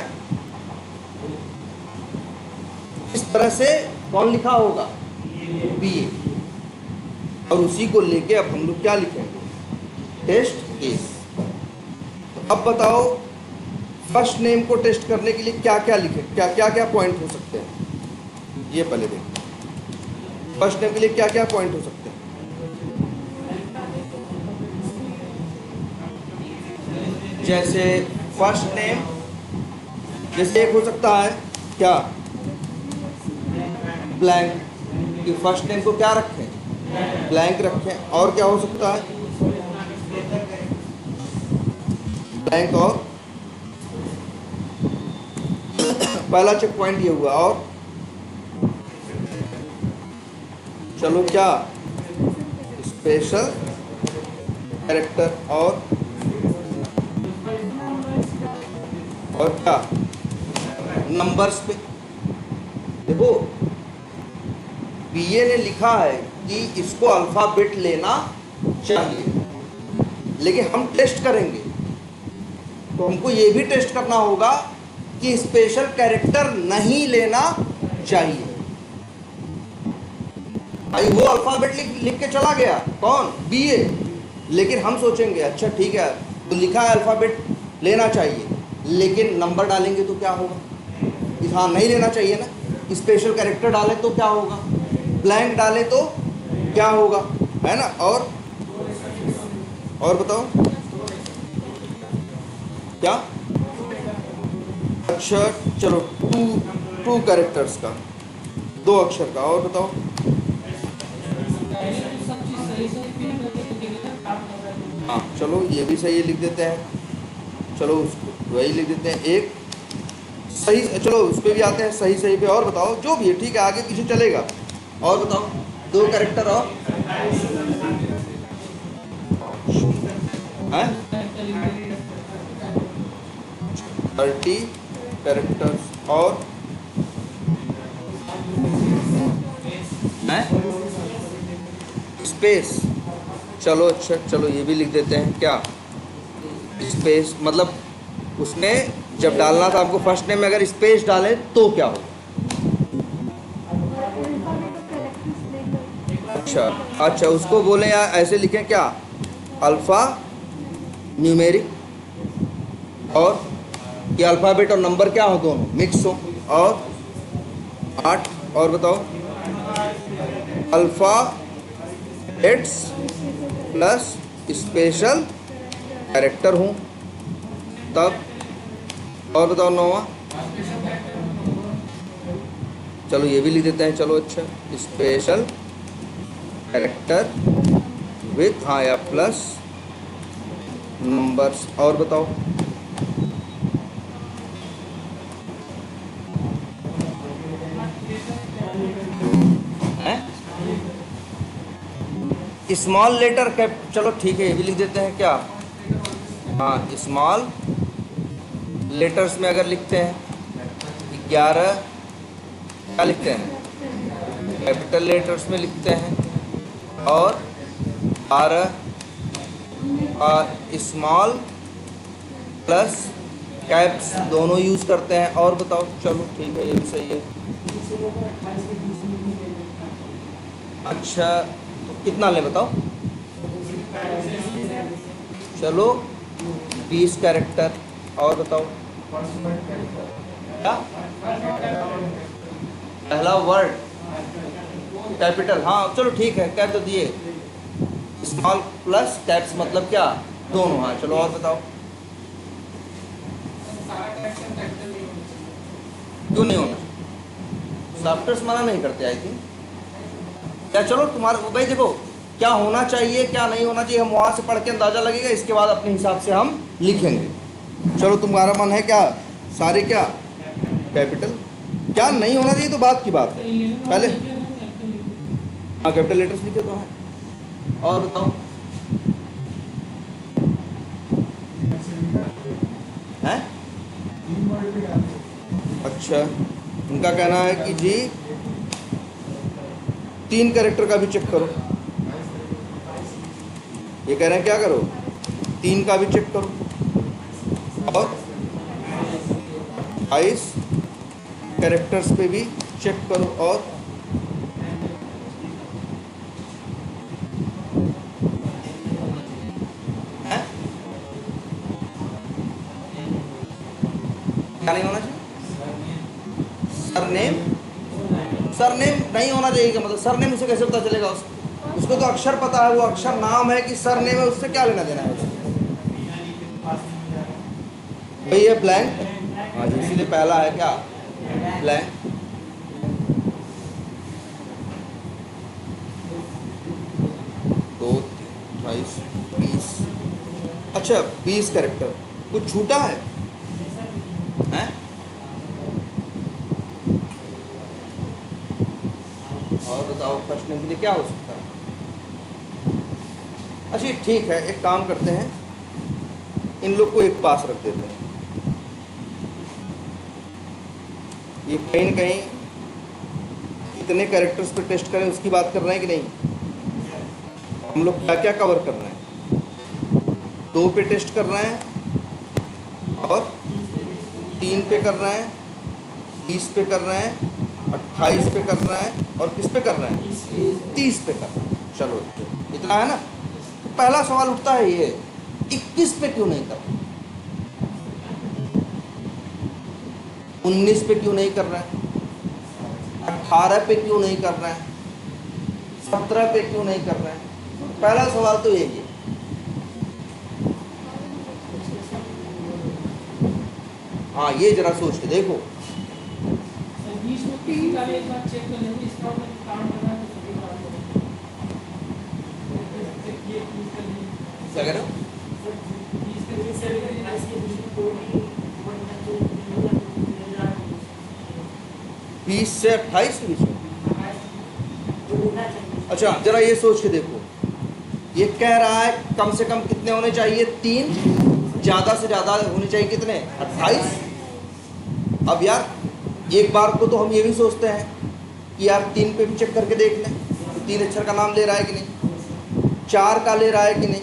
इस तरह से कौन लिखा होगा, बीए। और उसी को लेके अब हम लोग क्या लिखेंगे, टेस्ट केस। अब बताओ फर्स्ट नेम को टेस्ट करने के लिए क्या क्या लिखे, क्या क्या क्या पॉइंट हो सकते हैं, ये पहले देखो। फर्स्ट नेम के लिए क्या क्या पॉइंट हो सकते हैं, जैसे फर्स्ट नेम, जैसे एक हो सकता है क्या, ब्लैंक, कि फर्स्ट नेम को क्या रखें, ब्लैंक रखें। और क्या हो सकता है, ब्लैंक, और पहला चेक पॉइंट ये हुआ। और चलो क्या, स्पेशल कैरेक्टर, और क्या, नंबर्स पे। देखो बीए ने लिखा है कि इसको अल्फाबेट लेना चाहिए, लेकिन हम टेस्ट करेंगे तो हमको ये भी टेस्ट करना होगा कि स्पेशल कैरेक्टर नहीं लेना चाहिए। भाई वो अल्फाबेट लिख के चला गया, कौन? BA। लेकिन हम सोचेंगे अच्छा ठीक है तो लिखा है अल्फाबेट लेना चाहिए, लेकिन नंबर डालेंगे तो क्या होगा? हाँ नहीं लेना चाहिए ना। स्पेशल कैरेक्टर डालें तो क्या होगा? ब्लैंक डालें तो क्या होगा? है ना। और बताओ क्या? अक्षर, चलो टू कैरेक्टर्स का, 2 अक्षर का। और बताओ हाँ चलो ये भी सही लिख देते हैं, चलो उसको वही लिख देते हैं एक सही। चलो उस पर भी आते हैं सही सही पे। और बताओ जो भी है ठीक है, आगे पीछे चलेगा। और बताओ 2 कैरेक्टर और हैं 30 कैरेक्टर्स और हैं स्पेस। चलो अच्छा चलो ये भी लिख देते हैं क्या? स्पेस मतलब उसमें जब डालना था आपको फर्स्ट नेम में अगर स्पेस डालें तो क्या हो? अच्छा उसको बोले या ऐसे लिखें क्या? अल्फ़ा न्यूमेरिक और ये अल्फ़ाबेट और नंबर क्या हो? दोनों मिक्स हो। और 8 और बताओ अल्फ़ाबेट्स प्लस स्पेशल कैरेक्टर हूँ तब। और बताओ 9वां, चलो ये भी लिख देते हैं। चलो अच्छा स्पेशल कैरेक्टर विथ हाँ या प्लस नंबर्स। और बताओ स्मॉल लेटर कैप। चलो ठीक है ये भी लिख देते हैं क्या? हाँ स्मॉल लेटर्स में अगर लिखते हैं 11 क्या लिखते हैं? कैपिटल लेटर्स में लिखते हैं। और 12 स्मॉल प्लस कैप्स दोनों यूज़ करते हैं। और बताओ चलो ठीक है ये भी सही है। अच्छा तो कितना लें बताओ? चलो 20 कैरेक्टर। और बताओ क्या? पहला वर्ड कैपिटल, हाँ चलो ठीक है कह तो दिए। स्मॉल प्लस कैप्स मतलब क्या? दोनों। हाँ चलो और बताओ क्यों नहीं होना? सॉफ्टवेयर मना नहीं करते आई थिंक क्या? चलो तुम्हारा भाई देखो क्या होना चाहिए क्या नहीं होना चाहिए हम वहाँ से पढ़ के अंदाज़ा लगेगा, इसके बाद अपने हिसाब से हम लिखेंगे। चलो तुम्हारा मन है क्या सारे क्या कैपिटल? क्या नहीं होना चाहिए तो बात की बात है पहले। हाँ कैपिटल लेटर्स लिखे तो हैं। और बताओ हैं? अच्छा उनका कहना है कि जी 3 कैरेक्टर का भी चेक करो। ये कह रहे हैं क्या करो? 3 का भी चेक करो और 22 कैरेक्टर्स पे भी चेक करो। और क्या नहीं होना चाहिए? सरनेम नहीं होना चाहिए क्या मतलब? सरनेम उसे कैसे पता चलेगा? उसको तो अक्षर पता है, वो अक्षर नाम है कि सरनेम है, उससे क्या लेना देना है? भाई ये ब्लैंक, हाँ इसीलिए पहला है क्या ब्लैंक। दो 28 20। अच्छा 20 कैरेक्टर कुछ छूटा है? हैं? और बताओ प्रश्न के लिए क्या हो सकता है? अच्छा ठीक है एक काम करते हैं इन लोग को एक पास रख देते हैं। ये कहीं न कहीं इतने कैरेक्टर्स पे टेस्ट करें उसकी बात कर रहे हैं कि नहीं? हम लोग क्या क्या कवर कर रहे हैं? 2 पे टेस्ट कर रहे हैं और 3 पे कर रहे हैं, 20 पे कर रहे हैं, 28 पे करना है और किस पे करना है, 30 पे करना है। चलो इतना है ना। तो पहला सवाल उठता है ये, 21 पे क्यों नहीं कर रहा, 19 पे क्यों नहीं कर रहा है, 18 पे क्यों नहीं कर रहा है, 17 पे क्यों नहीं कर रहा है। पहला सवाल तो यही है। हाँ ये जरा सोच के देखो, क्या कह रहे हो, 20 से 28 के बीच में। अच्छा जरा ये सोच के देखो, ये कह रहा है कम से कम कितने होने चाहिए, 3, ज्यादा से ज्यादा होने चाहिए कितने, 28। अब यार एक बार को तो हम ये भी सोचते हैं कि यार 3 पे भी चेक करके देख लें, 3 अक्षर का नाम ले रहा है कि नहीं, 4 का ले रहा है कि नहीं,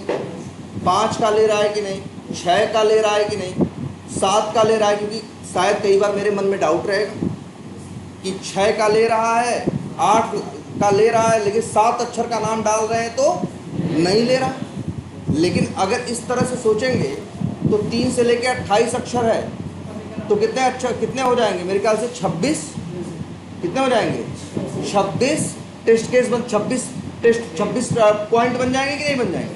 5 का ले रहा है कि नहीं, 6 का ले रहा है कि नहीं, 7 का ले रहा है, क्योंकि शायद कई बार मेरे मन में डाउट रहेगा कि 6 का ले रहा है, 8 का ले रहा है, लेकिन 7 अक्षर का नाम डाल रहे हैं तो नहीं ले रहा। लेकिन अगर इस तरह से सोचेंगे तो 3 से लेकर 28 अक्षर है, तो कितने अक्षर, कितने हो जाएंगे, मेरे ख्याल से 26, कितने हो जाएंगे, 26 टेस्ट केस बन, 26 टेस्ट, 26 पॉइंट बन जाएंगे कि नहीं बन जाएंगे।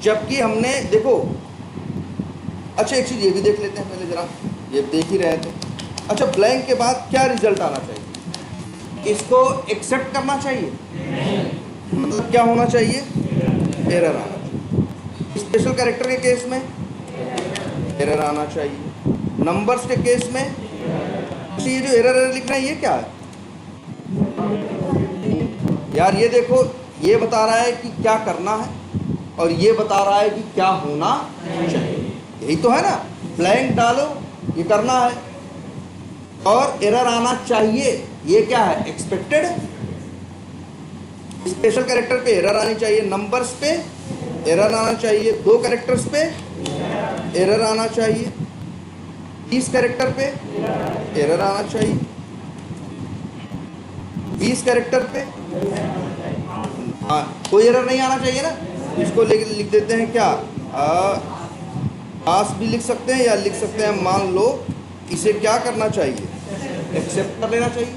जबकि हमने देखो, अच्छा एक चीज ये भी देख लेते हैं पहले जरा, ये देख ही रहे थे। अच्छा ब्लैंक के बाद क्या रिजल्ट आना चाहिए, इसको एक्सेप्ट करना चाहिए, मतलब क्या होना चाहिए, एरर आना चाहिए। स्पेशल कैरेक्टर के केस में एरर आना चाहिए, नंबर्स के केस में। ये जो एरर लिखना है ये क्या है यार, ये देखो, ये बता रहा है कि क्या करना है और ये बता रहा है कि क्या होना चाहिए, यही तो है ना। ब्लैंक डालो, ये करना है, और एरर आना चाहिए, ये क्या है, एक्सपेक्टेड। स्पेशल कैरेक्टर पे एरर आनी चाहिए, नंबर्स पे एरर आना चाहिए, 2 कैरेक्टर्स पे एरर आना चाहिए, 30 कैरेक्टर पे एरर आना चाहिए, 20 कैरेक्टर पे कोई एरर नहीं आना चाहिए ना। इसको लिख देते हैं क्या, पास भी लिख सकते हैं या लिख सकते हैं, मान लो इसे क्या करना चाहिए, एक्सेप्ट कर लेना चाहिए,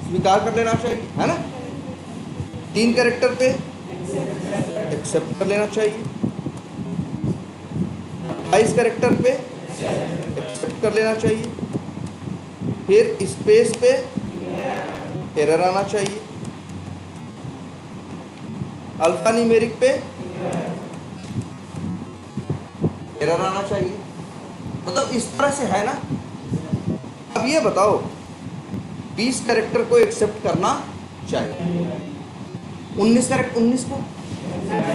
स्वीकार कर लेना चाहिए, है ना। 3 कैरेक्टर पे एक्सेप्ट कर लेना चाहिए, 22 कैरेक्टर पे एक्सेप्ट कर लेना चाहिए, फिर स्पेस पे एरर आना चाहिए, अल्फा न्यूमेरिक पे एरर आना चाहिए, मतलब इस तरह से है ना। अब ये बताओ, 20 कैरेक्टर को एक्सेप्ट करना चाहिए, 19 कैरेक्टर, 19 को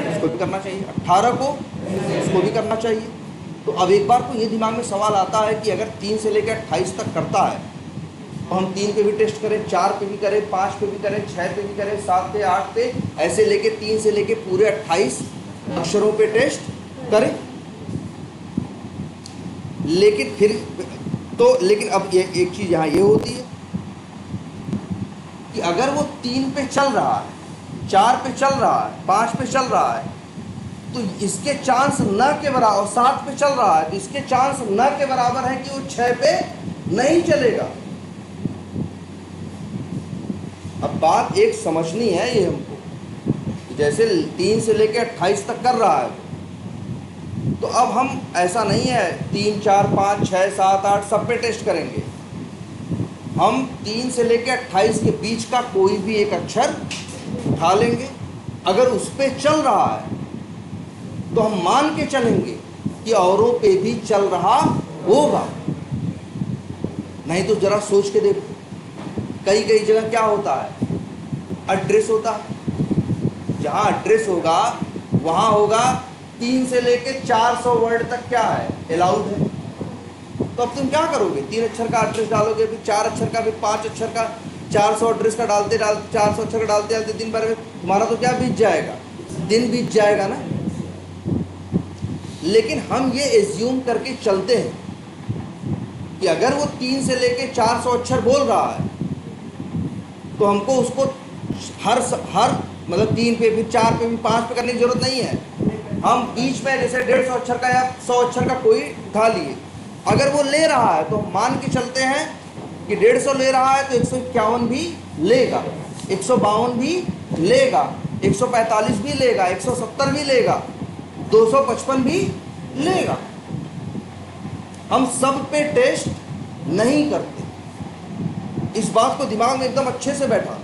इसको भी करना चाहिए, 18 को इसको भी करना चाहिए। तो अब एक बार को ये दिमाग में सवाल आता है कि अगर 3 से लेकर 28 तक करता है तो हम 3 पे भी टेस्ट करें, 4 पे भी करें, 5 पे भी करें, 6 पे भी करें, 7 पे, 8 पे, ऐसे लेके 3 से लेके पूरे 28 अक्षरों पे टेस्ट करें। लेकिन फिर तो, लेकिन अब ये एक चीज़ यहाँ ये होती है कि अगर वो 3 पे चल रहा है, 4 पे चल रहा है, 5 पे चल रहा है, तो इसके चांस न के बराबर, 7 पे चल रहा है तो इसके चांस न के बराबर है कि वो 6 पे नहीं चलेगा। अब बात एक समझनी है ये हमको, कि जैसे 3 से लेकर 28 तक कर रहा है, तो अब हम ऐसा नहीं है 3, 4, 5, 6, 7, 8 सब पे टेस्ट करेंगे। हम 3 से लेकर 28 के बीच का कोई भी एक अक्षर उठा लेंगे, अगर उस पे चल रहा है तो हम मान के चलेंगे कि औरों पे भी चल रहा होगा। नहीं तो जरा सोच के देखो, कई कई जगह क्या होता है, एड्रेस होता है, जहाँ एड्रेस होगा वहाँ होगा 3 से लेके 400 वर्ड तक क्या है, अलाउड है। तो अब तुम क्या करोगे, 3 अक्षर का एड्रेस डालोगे, फिर 4 अक्षर का, फिर 5 अक्षर का, 400 एड्रेस का डालते 400 अक्षर का डालते डालते दिन भर में तुम्हारा तो क्या बीत जाएगा, दिन बीत जाएगा ना। लेकिन हम ये एज्यूम करके चलते हैं कि अगर वो 3 से लेके 400 अक्षर बोल रहा है तो हमको उसको हर मतलब 3 पे फिर 4 पे भी 5 पे करने की जरूरत नहीं है। हम बीच में जैसे 150 अक्षर का या 100 अक्षर का कोई उठा लिए, अगर वो ले रहा है तो मान के चलते हैं कि 150 ले रहा है तो 151 भी लेगा, 152 भी लेगा, 145 भी लेगा, 170 भी लेगा, 255 भी लेगा। हम सब पे टेस्ट नहीं करते। इस बात को दिमाग में एकदम अच्छे से बैठा।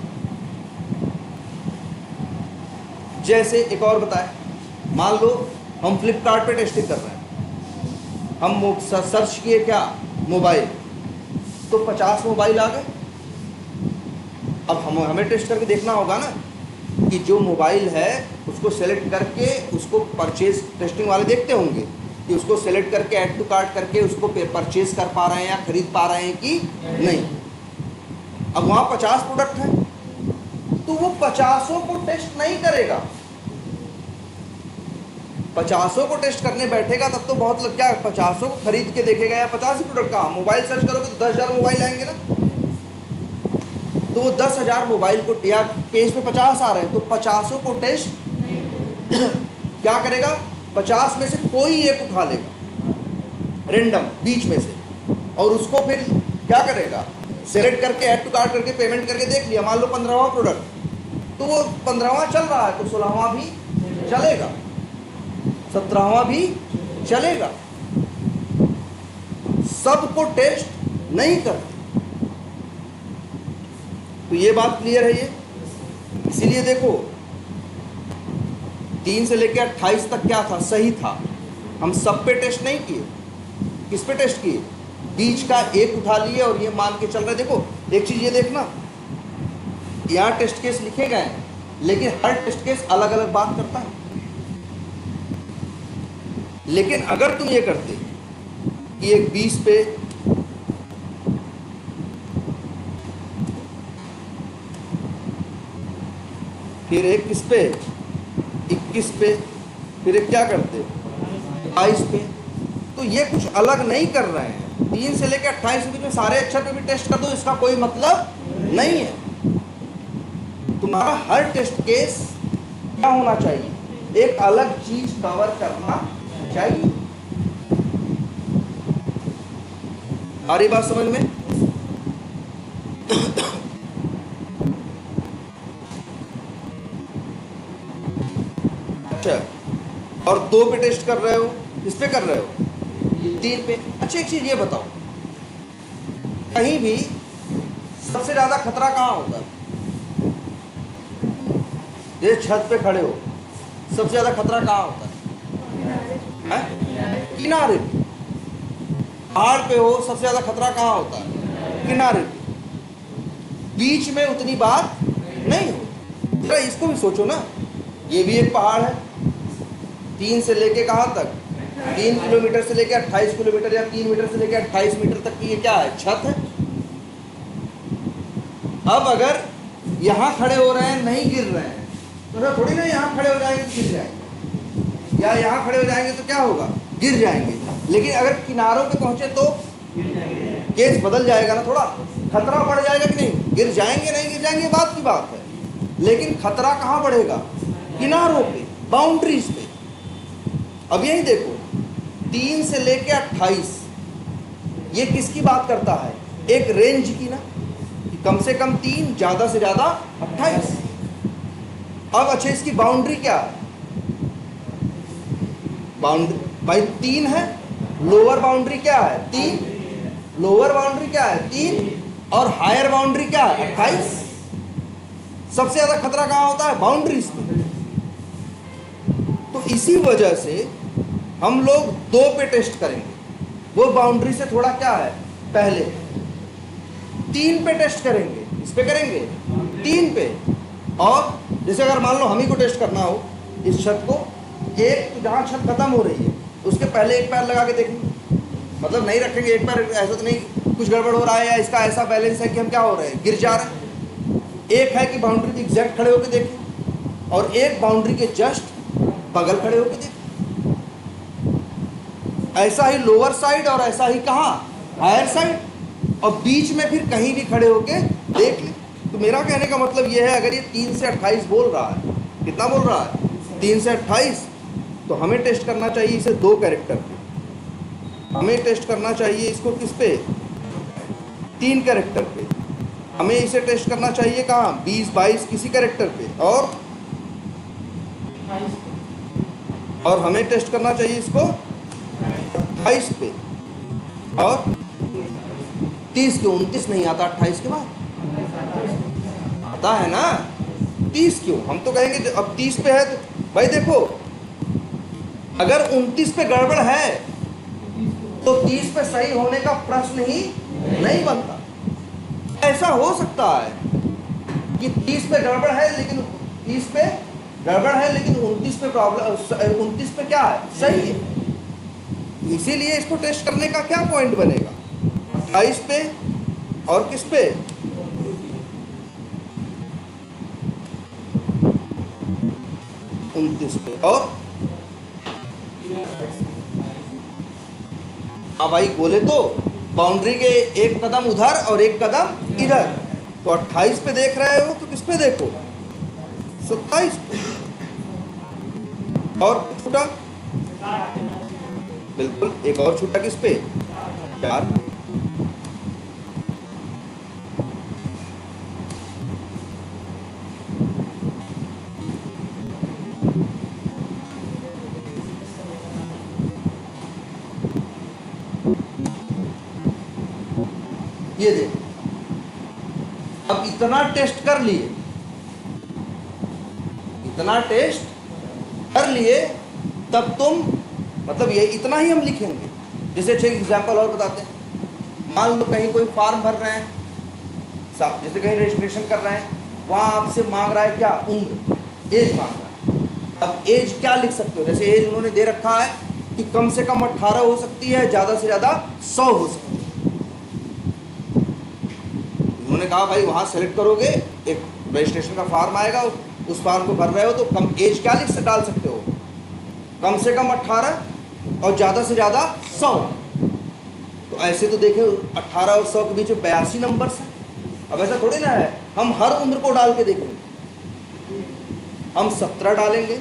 जैसे एक और बताए, मान लो हम फ्लिपकार्ट पे टेस्टिंग कर रहे हैं, हम सर्च किए क्या मोबाइल, तो 50 मोबाइल आ गए। अब हमें टेस्ट करके देखना होगा ना कि जो मोबाइल है उसको सेलेक्ट करके उसको परचेज, टेस्टिंग वाले देखते होंगे कि उसको सेलेक्ट करके ऐड टू कार्ट करके उसको परचेज कर पा रहे हैं या खरीद पा रहे हैं कि नहीं। अब वहाँ 50 प्रोडक्ट हैं तो वो 50 को टेस्ट नहीं करेगा। 50 को टेस्ट करने बैठेगा तब तो बहुत लग क्या 50 को खरीद के देखेगा या 50 प्रोडक्ट का। मोबाइल सर्च करोगे तो 10,000 मोबाइल आएंगे ना, तो वो 10,000 मोबाइल को या पेज पे 50 आ रहे हैं तो 50 को टेस्ट क्या करेगा, 50 में से कोई एक उठा लेगा रेंडम बीच में से, और उसको फिर क्या करेगा, सेलेक्ट करके ऐड टू कार्ट करके पेमेंट करके देख लिया। मान लो 15वां प्रोडक्ट, तो वो 15वां चल रहा है तो 16वां भी चलेगा, 17वां भी चलेगा। सबको टेस्ट नहीं करते। तो ये बात क्लियर है ये। इसीलिए देखो 3 से लेकर 28 तक क्या था, सही था। हम सब पे टेस्ट नहीं किए, किस पे टेस्ट किए, बीच का एक उठा लिए और ये मान के चल रहे। देखो एक चीज ये देखना, यहाँ टेस्ट केस लिखे गए हैं लेकिन हर टेस्ट केस अलग अलग बात करता है। लेकिन अगर तुम ये करते कि एक 20 पे, फिर एक किस पे, 21 पे, फिर एक क्या करते 22 पे, तो ये कुछ अलग नहीं कर रहे हैं। 3 से लेकर 28 के बीच में सारे अक्षर पे भी टेस्ट कर दो, इसका कोई मतलब नहीं है। तुम्हारा हर टेस्ट केस क्या होना चाहिए, एक अलग चीज कवर करना चाहिए। आ रही बात समझ में? अच्छा, और 2 पे टेस्ट कर रहे हो, किस पे कर रहे हो, 3 पे। अच्छा एक चीज ये बताओ, कहीं भी सबसे ज्यादा खतरा कहाँ होता है? जैसे छत पे खड़े हो, सबसे ज्यादा खतरा कहाँ होता है? किनारे पे। पहाड़ पे हो, सबसे ज्यादा खतरा कहाँ होता है? किनारे पे। बीच में उतनी बात नहीं हो। जरा इसको भी सोचो ना, ये भी एक पहाड़ है, 3 से लेके कहाँ तक, 3 किलोमीटर से लेके 28 किलोमीटर या 3 मीटर से लेके 28 मीटर तक की ये क्या है, छत है। अब अगर यहाँ खड़े हो रहे हैं, नहीं गिर रहे हैं, तो थोड़ी ना यहाँ खड़े हो जाएंगे तो गिर जाएंगे, या यहाँ खड़े हो जाएंगे तो क्या होगा, गिर जाएंगे। लेकिन अगर किनारों पे पहुंचे तो केस बदल जाएगा ना, थोड़ा खतरा बढ़ जाएगा कि नहीं, गिर जाएंगे नहीं गिर जाएंगे बात की बात है। लेकिन खतरा कहाँ बढ़ेगा, किनारों पे, बाउंड्रीज पे। अब यही देखो 3 से लेके 28, ये किसकी बात करता है, एक रेंज की ना, कि कम से कम 3, ज्यादा से ज्यादा 28। अब अच्छा इसकी बाउंड्री क्या है, बाउंड्री भाई 3 है, लोअर बाउंड्री क्या है 3, लोअर बाउंड्री क्या है 3, और हायर बाउंड्री क्या है 28। सबसे ज्यादा खतरा कहाँ होता है, बाउंड्रीज पे। तो इसी वजह से हम लोग 2 पे टेस्ट करेंगे, वो बाउंड्री से थोड़ा क्या है पहले। 3 पे टेस्ट करेंगे, इस पे करेंगे 3 पे। और जैसे अगर मान लो हम ही को टेस्ट करना हो इस छत को, एक तो जहाँ छत खत्म हो रही है उसके पहले एक पैर लगा के देखेंगे, मतलब नहीं रखेंगे एक पैर, ऐसा तो नहीं कुछ गड़बड़ हो रहा है या इसका ऐसा बैलेंस है कि हम क्या हो रहे हैं, गिर जा रहे हैं। एक है कि बाउंड्री के एग्जैक्ट खड़े होकर देखें, और एक बाउंड्री के जस्ट बगल खड़े होकर देखें। ऐसा ही लोअर साइड और ऐसा ही कहाँ हायर साइड, और बीच में फिर कहीं भी खड़े होके देख ले। तो मेरा कहने का मतलब ये है, अगर ये 3 से 28 बोल रहा है, कितना बोल रहा है, 3 से 28, तो हमें टेस्ट करना चाहिए इसे 2 कैरेक्टर पे, हमें टेस्ट करना चाहिए इसको किस पे, 3 कैरेक्टर पे। हमें इसे टेस्ट करना चाहिए कहाँ, 20 22 किसी कैरेक्टर पे, और हमें टेस्ट करना चाहिए इसको 28 पे, और 30 क्यों, 29 नहीं आता 28 के बाद, आता है ना 30 क्यों। हम तो कहेंगे अब 30 पे है तो भाई देखो, अगर 29 पे गड़बड़ है तो 30 पे सही होने का प्रश्न ही नहीं बनता। ऐसा हो सकता है कि 30 पे गड़बड़ है लेकिन 30 पे गड़बड़ है लेकिन 29 पे प्रॉब्लम, 29 पे क्या है, सही है। इसीलिए इसको टेस्ट करने का क्या पॉइंट बनेगा, 28 पे और किस पे, 29 पे, और हाँ भाई बोले तो बाउंड्री के एक कदम उधर और एक कदम इधर, तो 28 पे देख रहे हो तो किस पे देखो, 27 पे, और छूटा, बिल्कुल एक और छूटा किस पे, 4। ये देखो, अब इतना टेस्ट कर लिए, इतना टेस्ट कर लिए, तब तुम मतलब ये इतना ही हम लिखेंगे। जैसे एक एग्जांपल और बताते हैं, मान लो कहीं कोई फॉर्म भर रहे हैं, जैसे कहीं रजिस्ट्रेशन कर रहे हैं, वहां आपसे मांग रहा है क्या, उम्र, एज मांग रहा है। अब एज क्या लिख सकते हो, जैसे एज उन्होंने दे रखा है कि कम से कम 18 हो सकती है, ज्यादा से ज्यादा 100 हो सकती है। उन्होंने कहा भाई वहाँ सेलेक्ट करोगे, एक रजिस्ट्रेशन का फॉर्म आएगा, उस फॉर्म को भर रहे हो तो कम एज क्या लिख से डाल सकते हो, कम से कम 18 और ज़्यादा से ज़्यादा 100। तो ऐसे तो देखें 18 और 100 के बीच में 82 नंबर्स हैं। अब ऐसा थोड़ी ना है हम हर उम्र को डाल के देखेंगे, हम 17 डालेंगे,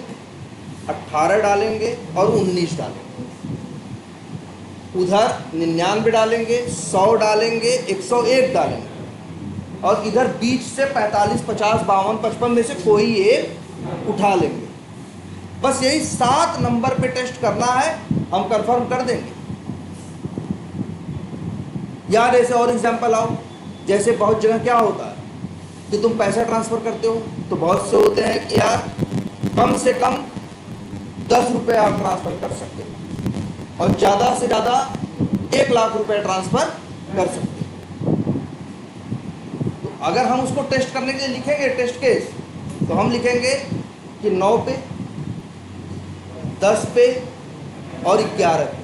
18 डालेंगे और 19 डालेंगे, उधर 99 डालेंगे, 100 डालेंगे, 101 डालेंगे, और इधर बीच से 45 50 52 55 में से कोई एक उठा लेंगे। बस यही 7 नंबर पे टेस्ट करना है, हम कंफर्म कर देंगे। यार ऐसे और एग्जांपल आओ, जैसे बहुत जगह क्या होता है कि तुम पैसा ट्रांसफर करते हो तो बहुत से होते हैं कि यार कम से कम 10 रुपये आप ट्रांसफर कर सकते हो और ज़्यादा से ज़्यादा 1 लाख रुपए ट्रांसफर कर सकते हो। अगर हम उसको टेस्ट करने के लिए लिखेंगे टेस्ट केस, तो हम लिखेंगे कि 9 पे, 10 पे और 11 पे,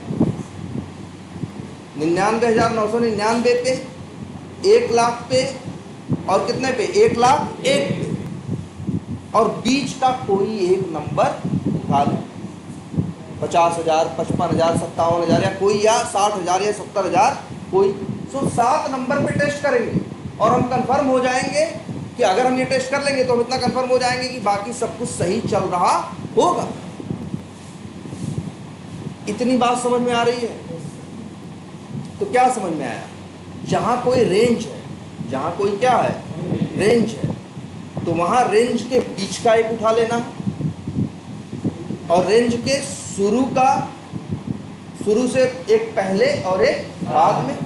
99,999 पे, 1 लाख पे और कितने पे, 1 लाख 1 पे, और बीच का कोई एक नंबर उठा लें, 50,000, 55,000, 57,000 या कोई, या 60,000 या 70,000 कोई। सो 7 नंबर पे टेस्ट करेंगे और हम कंफर्म हो जाएंगे कि अगर हम ये टेस्ट कर लेंगे तो हम इतना कंफर्म हो जाएंगे कि बाकी सब कुछ सही चल रहा होगा। इतनी बात समझ में आ रही है? तो क्या समझ में आया, जहां कोई रेंज है, जहां कोई क्या है, रेंज है, तो वहां रेंज के बीच का एक उठा लेना, और रेंज के शुरू से एक पहले और एक बाद में,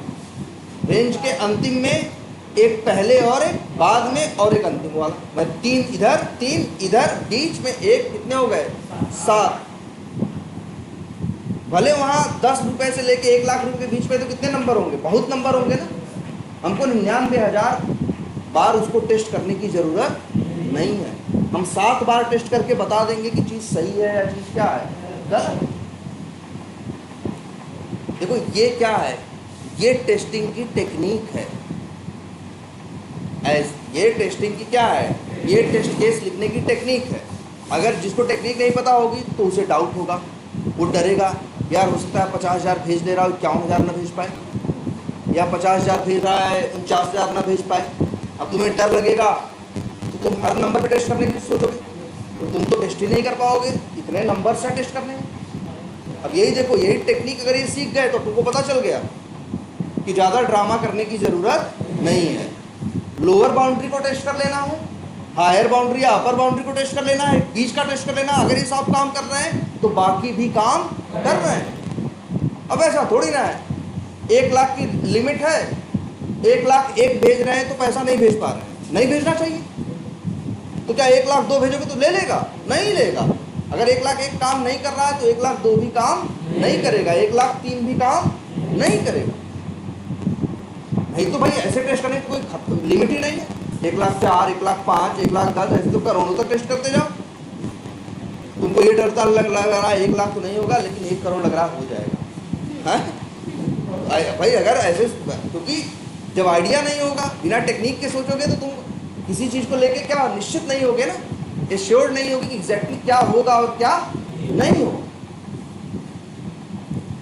रेंज के अंतिम में एक पहले और एक बाद में और एक अंतिम वाला, मैं 3 इधर 3 इधर, बीच में एक, कितने हो गए, 7। भले वहाँ 10 रुपए से लेके 1 लाख रुपए के बीच में तो कितने नंबर होंगे, बहुत नंबर होंगे ना। हमको 99,000 बार उसको टेस्ट करने की ज़रूरत नहीं है, हम 7 बार टेस्ट करके बता देंगे कि चीज़ सही है या चीज़ क्या है, गलत। देखो ये क्या है, ये टेस्टिंग की टेक्निक है। ये टेस्टिंग की क्या है, ये टेस्ट केस लिखने की टेक्निक है। अगर जिसको टेक्निक नहीं पता होगी तो उसे डाउट होगा, वो डरेगा, यार हो सकता है 50,000 भेज दे रहा हो, 51,000 ना भेज पाए। या 50,000 भेज रहा है 49,000 ना भेज पाए, अब तुम्हें डर लगेगा तो तुम हर नंबर पे टेस्ट करने की सोचोगे, तो तुम तो टेस्ट ही नहीं कर पाओगे, इतने नंबर से टेस्ट करने में। अब यही देखो, यही टेक्निक अगर ये सीख गए तो तुमको पता चल गया कि ज़्यादा ड्रामा करने की ज़रूरत नहीं है। लोअर बाउंड्री को टेस्ट कर लेना है, हायर बाउंड्री या अपर बाउंड्री को टेस्ट कर लेना है, बीच का टेस्ट कर लेना है। अगर ये सब काम कर रहे हैं तो बाकी भी काम कर रहे हैं। अब ऐसा थोड़ी ना है 1 लाख की लिमिट है, 1 लाख 1 भेज रहे हैं तो पैसा नहीं भेज पा रहे हैं, नहीं भेजना चाहिए। तो क्या 1 लाख 2 भेजोगे तो ले लेगा? नहीं लेगा। अगर 1 लाख 1 काम नहीं कर रहा है तो 1 लाख 2 भी काम नहीं करेगा, 1 लाख 3 भी काम नहीं करेगा। नहीं तो भाई ऐसे टेस्ट करने की कोई लिमिट ही नहीं है। 1 लाख 4, 1 लाख 5, 1 लाख 10, ऐसे तो करोड़ों तक टेस्ट करते जाओ। तुमको ये डरता लग रहा है 1 लाख तो नहीं होगा, लेकिन 1 करोड़ लग रहा हो जाएगा, है भाई। अगर ऐसे, क्योंकि जब आइडिया नहीं होगा, बिना टेक्निक के सोचोगे तो तुम किसी चीज़ को लेके क्या निश्चित नहीं होगे ना, एश्योर्ड नहीं होगी कि एग्जैक्टली क्या होगा और क्या नहीं होगा।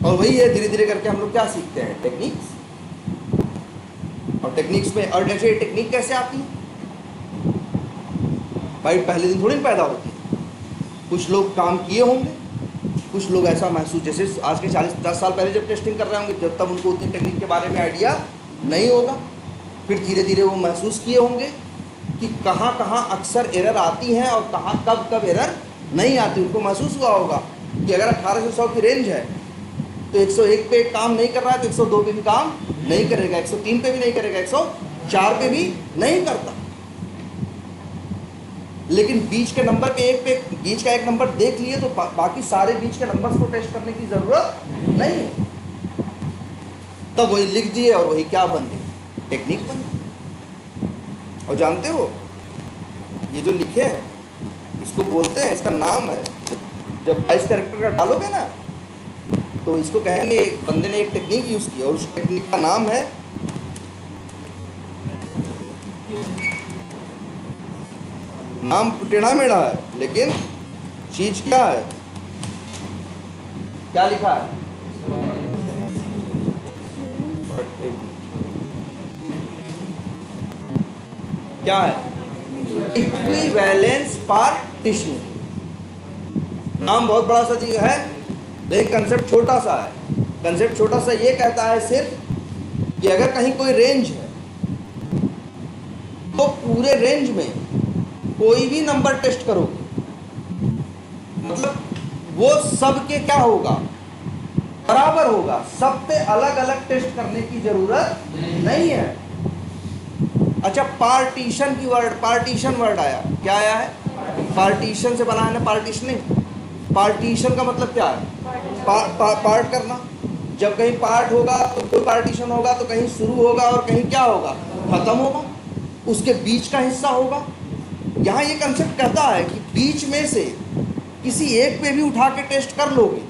और वही है, धीरे धीरे करके हम लोग क्या सीखते हैं, टेक्निक्स। और टेक्निक्स में, और जैसे टेक्निक कैसे आती है भाई, पहले दिन थोड़ी पैदा होती है। कुछ लोग काम किए होंगे, कुछ लोग ऐसा महसूस, जैसे आज के 40-50 साल पहले जब टेस्टिंग कर रहे होंगे, जब तब उनको उतनी टेक्निक के बारे में आइडिया नहीं होगा। फिर धीरे धीरे वो महसूस किए होंगे कि कहाँ कहाँ अक्सर एरर आती हैं और कहाँ कब कब एरर नहीं आती। उनको महसूस हुआ होगा कि अगर 18 से 100 की रेंज है तो 101 पे काम नहीं कर रहा है तो 102 पे भी काम नहीं करेगा, 103 पे भी नहीं करेगा, 104 पे भी नहीं करता। लेकिन बीच के नंबर पे बीच का एक नंबर देख लिए तो बाकी सारे बीच के नंबर्स को टेस्ट करने की जरूरत नहीं है। तब वही लिख दिए और वही क्या बन गई, टेक्निक बन गई। और जानते हो ये जो लिखे हैं इसको बोलते हैं, इसका नाम है, जब 22 कैरेक्टर का डालोगे ना तो इसको कहेंगे, एक बंदे ने एक टेक्निक यूज की और उस टेक्निक का नाम है, नाम टेढ़ा मेढ़ा है लेकिन चीज क्या है, क्या लिखा है, क्या है, इक्विवेलेंस पार्टीशनिंग। नाम बहुत बड़ा सा चीज है लेकिन कंसेप्ट छोटा सा है। कंसेप्ट छोटा सा ये कहता है सिर्फ कि अगर कहीं कोई रेंज है तो पूरे रेंज में कोई भी नंबर टेस्ट करोगे, मतलब वो सब के क्या होगा, बराबर होगा। सब पे अलग अलग टेस्ट करने की जरूरत नहीं है। अच्छा, पार्टीशन की पार्टीशन वर्ड आया, क्या आया है, पार्टीशन से बना है ना, पार्टीशनिंग। पार्टीशन का मतलब क्या है, पार्ट करना। जब कहीं पार्ट होगा तो कोई पार्टीशन होगा, तो कहीं शुरू होगा और कहीं क्या होगा, खत्म होगा, उसके बीच का हिस्सा होगा। यहाँ ये कंसेप्ट कहता है कि बीच में से किसी एक पे भी उठा के टेस्ट कर लोगे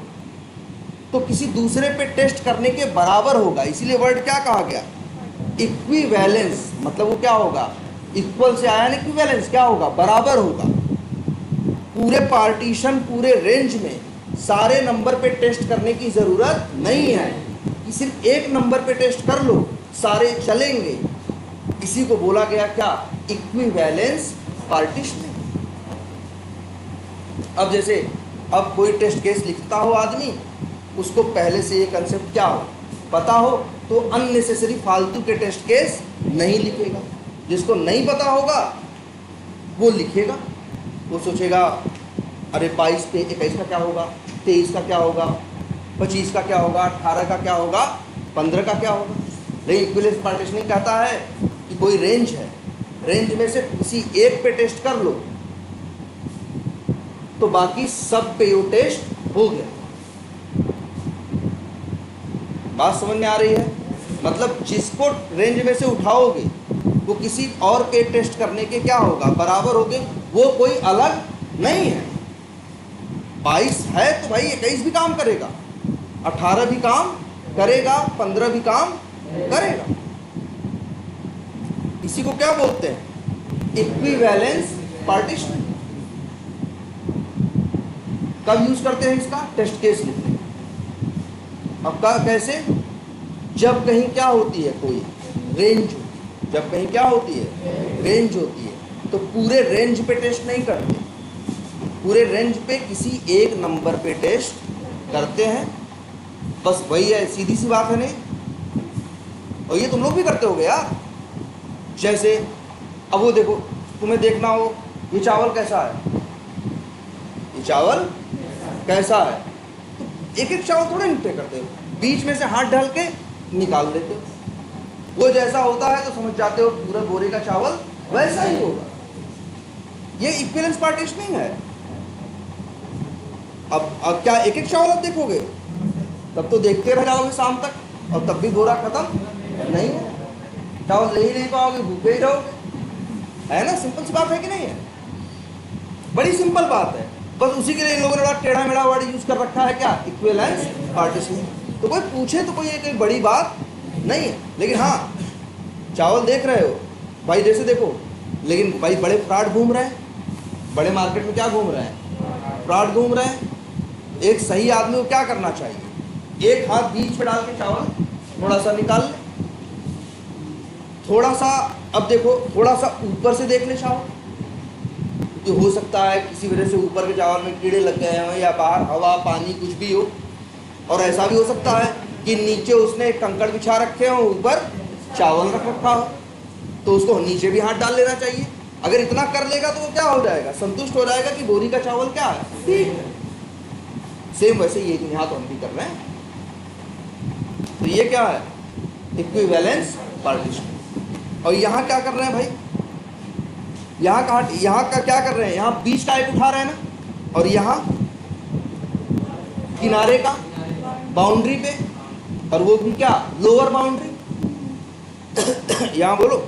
तो किसी दूसरे पे टेस्ट करने के बराबर होगा। इसीलिए वर्ड क्या कहा गया, इक्विवेलेंस। मतलब वो क्या होगा, इक्वल से आया ना, इक्विवेलेंस क्या होगा, बराबर होगा। पूरे पार्टीशन, पूरे रेंज में सारे नंबर पे टेस्ट करने की ज़रूरत नहीं है कि सिर्फ एक नंबर पे टेस्ट कर लो, सारे चलेंगे। इसी को बोला गया क्या, इक्विवेलेंस पार्टीशनिंग। अब जैसे अब कोई टेस्ट केस लिखता हो आदमी, उसको पहले से ये कंसेप्ट क्या हो, पता हो, तो अननेसेसरी फालतू के टेस्ट केस नहीं लिखेगा। जिसको नहीं पता होगा वो लिखेगा, वो सोचेगा अरे 22 पे 21 का क्या होगा, 23 का क्या होगा, 25 का क्या होगा, 18 का क्या होगा, 15 का क्या होगा। लेकिन इक्विवेलेंस पार्टीशनिंग कहता है कि कोई रेंज है, रेंज में से किसी एक पे टेस्ट कर लो तो बाकी सब पे वो टेस्ट हो गया। बात समझ में आ रही है? मतलब जिसको रेंज में से उठाओगे वो किसी और के टेस्ट करने के क्या होगा, बराबर होगे। वो कोई अलग नहीं है। 22 है तो भाई 21 भी काम करेगा, 18 भी काम करेगा, 15 भी काम करेगा। इसी को क्या बोलते हैं, इक्विवेलेंस पार्टीशनिंग। कब यूज करते हैं इसका, टेस्ट केस लिखने। अब कैसे, जब कहीं क्या होती है, कोई रेंज होती है, जब कहीं क्या होती है, रेंज होती है, तो पूरे रेंज पे टेस्ट नहीं करते, पूरे रेंज पे किसी एक नंबर पे टेस्ट करते हैं, बस वही है, सीधी सी बात है। नहीं, और ये तुम लोग भी करते होगे यार। जैसे अब वो देखो, तुम्हें देखना हो ये चावल कैसा है, ये चावल कैसा है, तो एक एक चावल थोड़े निकटे करते हो, बीच में से हाथ डाल के निकाल लेते हो, वो जैसा होता है तो समझ जाते हो पूरा बोरे का चावल वैसा ही होगा। ये इक्विवेलेंस पार्टीशनिंग है। अब क्या एक एक चावल अब देखोगे, तब तो देखते रह जाओगे शाम तक, और तब भी बोरा खत्म नहीं है, चावल ले ही नहीं पाओगे, भूखे ही रहोगे, है ना। सिंपल सी बात है कि नहीं है, बड़ी सिंपल बात है। बस उसी के लिए इन लोगों ने बड़ा टेढ़ा मेढ़ा वर्ड यूज कर रखा है, क्या, इक्विवेलेंस पार्टीशनिंग। तो कोई पूछे तो कोई एक बड़ी बात नहीं है। लेकिन हाँ, चावल देख रहे हो भाई, जैसे देखो, लेकिन भाई बड़े फ्रॉड घूम रहे हैं, बड़े मार्केट में क्या घूम रहे हैं, फ्रॉड घूम रहे हैं। एक सही आदमी को क्या करना चाहिए, एक हाथ बीच में डाल के चावल थोड़ा सा निकाल ले, थोड़ा सा, अब देखो थोड़ा सा ऊपर से देख ले चावल, क्योंकि हो सकता है किसी वजह से ऊपर के चावल में कीड़े लग गए हों, या बाहर हवा पानी कुछ भी हो, और ऐसा भी हो सकता है कि नीचे उसने कंकड़ बिछा रखे हो, ऊपर चावल रख रखा हो, तो उसको नीचे भी हाथ डाल लेना चाहिए। अगर इतना कर लेगा तो वो क्या हो जाएगा, संतुष्ट हो जाएगा कि बोरी का चावल क्या है, ठीक है। सेम वैसे ये यहाँ तो हम भी कर रहे हैं। तो ये क्या है, इक्विवेलेंस पार्टीशन। और यहाँ क्या कर रहे हैं भाई, यहाँ का क्या कर रहे हैं, यहाँ बीच का एक उठा रहे हैं ना, और यहाँ किनारे का बाउंड्री पे, और वो भी क्या, लोअर बाउंड्री। यहाँ बोलो,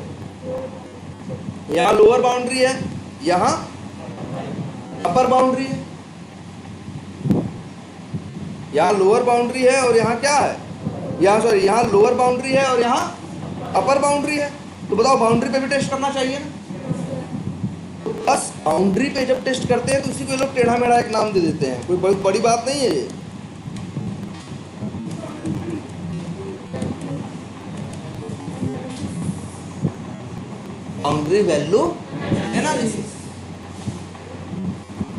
यहाँ लोअर बाउंड्री है, यहाँ अपर बाउंड्री है, यहाँ लोअर बाउंड्री है और यहाँ क्या है, यहाँ सॉरी, यहाँ लोअर बाउंड्री है और यहाँ अपर बाउंड्री है। तो बताओ बाउंड्री पे भी टेस्ट करना चाहिए ना। तो बस बाउंड्री पे जब टेस्ट करते हैं तो उसी को लोग टेढ़ा मेढ़ा एक नाम दे देते हैं, कोई बहुत बड़ी बात नहीं है ये। बाउंड्री वैल्यू एनालिसिस,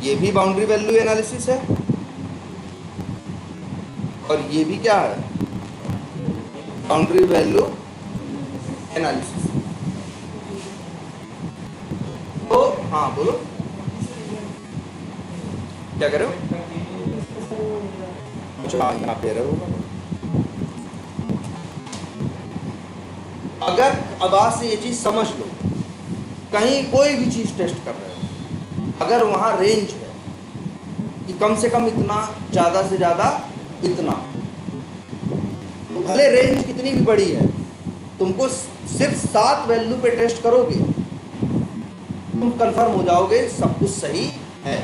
ये भी बाउंड्री वैल्यू एनालिसिस है, और ये भी क्या है, बाउंड्री वैल्यू एनालिसिस। तो हाँ बोलो, क्या कर रहे हो, अच्छा यहाँ पे रहे हो। अगर अब आज से ये चीज समझ लो, कहीं कोई भी चीज टेस्ट कर रहे हो, अगर वहां रेंज है कि कम से कम इतना, ज्यादा से ज्यादा इतना, तो भले रेंज कितनी भी बड़ी है, तुमको सिर्फ 7 वैल्यू पे टेस्ट करोगे, तुम कंफर्म हो जाओगे सब कुछ सही है।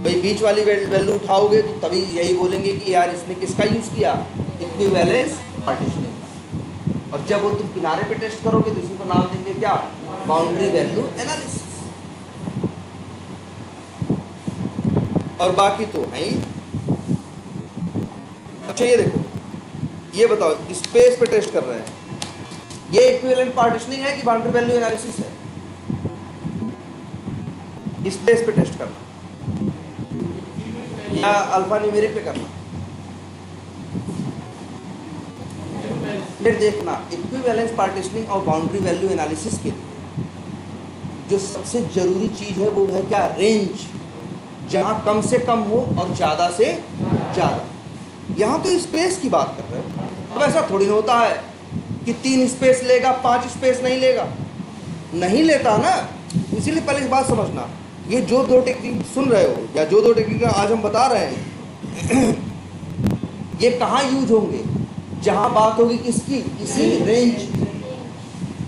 भाई बीच वाली वैल्यू उठाओगे तो तभी यही बोलेंगे कि यार इसने किसका यूज किया, इक्विवेलेंस पार्टीशनिंग। और जब वो तुम किनारे पे टेस्ट करोगे तो इसी को नाम देंगे क्या, बाउंड्री वैल्यू एनालिसिस। और बाकी तो है ही। अच्छा ये देखो, ये बताओ, स्पेस पे टेस्ट कर रहे हैं, ये इक्विवेलेंट पार्टीशनिंग है कि बाउंड्री वैल्यू एनालिसिस है। स्पेस पे टेस्ट करना या अल्फा न्यूमेरिक पे करना, फिर देखना इक्विवेलेंस पार्टीशनिंग और बाउंड्री वैल्यू एनालिसिस के लिए जो सबसे जरूरी चीज है वो है क्या, रेंज, जहां कम से कम हो और ज्यादा से ज्यादा। यहां तो स्पेस की बात कर रहे हो। अब ऐसा थोड़ी होता है कि 3 स्पेस लेगा 5 स्पेस नहीं लेगा, नहीं लेता ना। इसीलिए पहले इस बात समझना, ये जो 2 टेक्निक सुन रहे हो या जो 2 टेक्निक आज हम बता रहे हैं ये कहाँ यूज होंगे, जहां बात होगी किसकी, इसी रेंज।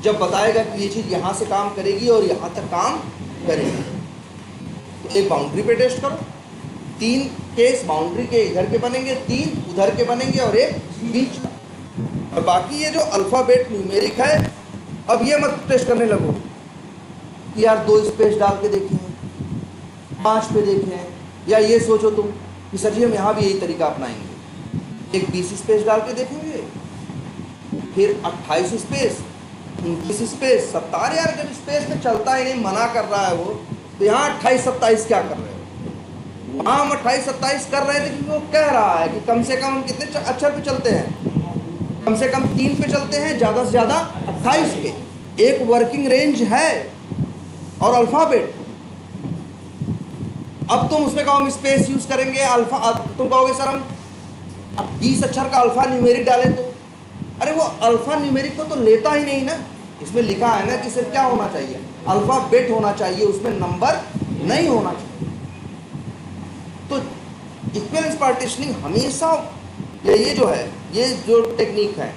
जब बताएगा कि ये चीज यहां से काम करेगी और यहां तक काम करेगी, तो एक बाउंड्री पे टेस्ट करो, 3 केस बाउंड्री के इधर के बनेंगे, 3 उधर के बनेंगे और एक बीच का। और बाकी ये जो अल्फाबेट न्यूमेरिक है, अब ये मत टेस्ट करने लगो कि यार 2 स्पेस डाल के देखे हैं, 5 पे देखे हैं, या ये सोचो तुम कि सर जी हम यहाँ भी यही तरीका अपनाएंगे, एक 20 स्पेस डाल के देखेंगे फिर 28 स्पेस, 29 स्पेस, 27। यार जब स्पेस में चलता ही नहीं, मना कर रहा है वो, तो यहाँ 28-27 क्या कर रहे हो? वहाँ हम 28-27 कर रहे थे क्योंकि वो कह रहा है कि कम से कम हम कितने अक्षर पे चलते हैं, कम से कम 3 पे चलते हैं, ज़्यादा से ज़्यादा 28 पे। एक वर्किंग रेंज है और अल्फ़ाबेट। अब तुम उसमें कहो हम स्पेस यूज़ करेंगे, अल्फ़ा, अब तुम कहोगे सर हम अब 20 अक्षर का अल्फ़ा न्यूमेरिक डालें तो, अरे वो अल्फ़ा न्यूमेरिक को तो लेता ही नहीं ना। इसमें लिखा है ना कि सिर्फ क्या होना चाहिए, अल्फ़ाबेट होना चाहिए, उसमें नंबर नहीं होना चाहिए। तो इक्विवेलेंस पार्टीशनिंग हमेशा ये जो है, ये जो टेक्निक है,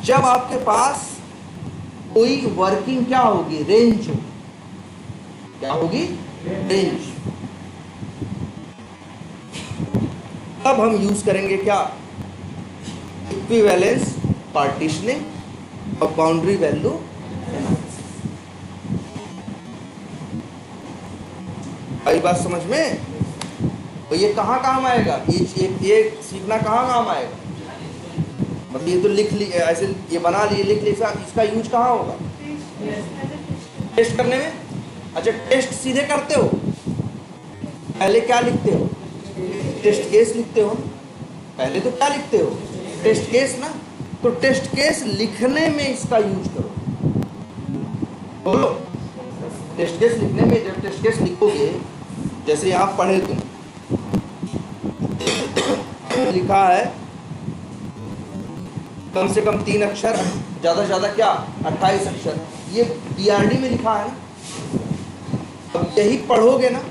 जब आपके पास कोई वर्किंग क्या होगी, रेंज होगी, क्या होगी, रेंज, तब हम यूज करेंगे क्या, इक्विवेलेंस पार्टीशनिंग और बाउंड्री वैल्यू एनालिसिस। आई बात समझ में? तो ये कहाँ काम आएगा, ये सीखना कहाँ काम आएगा? मतलब ये तो लिख ली ऐसे, ये बना लिए, लिख लिया, इसका यूज कहाँ होगा? टेस्ट करने में। अच्छा, टेस्ट सीधे करते हो, पहले क्या लिखते हो, टेस्ट केस लिखते हो। पहले तो क्या लिखते हो, टेस्ट केस ना। तो टेस्ट केस लिखने में इसका यूज करो, बोलो। टेस्ट केस लिखने में, जब टेस्ट केस लिखोगे, जैसे यहां पढ़े तुम, लिखा है कम से कम 3 अक्षर, ज्यादा से ज्यादा क्या 28 अक्षर, ये BRD में लिखा है ना। अब यही पढ़ोगे ना,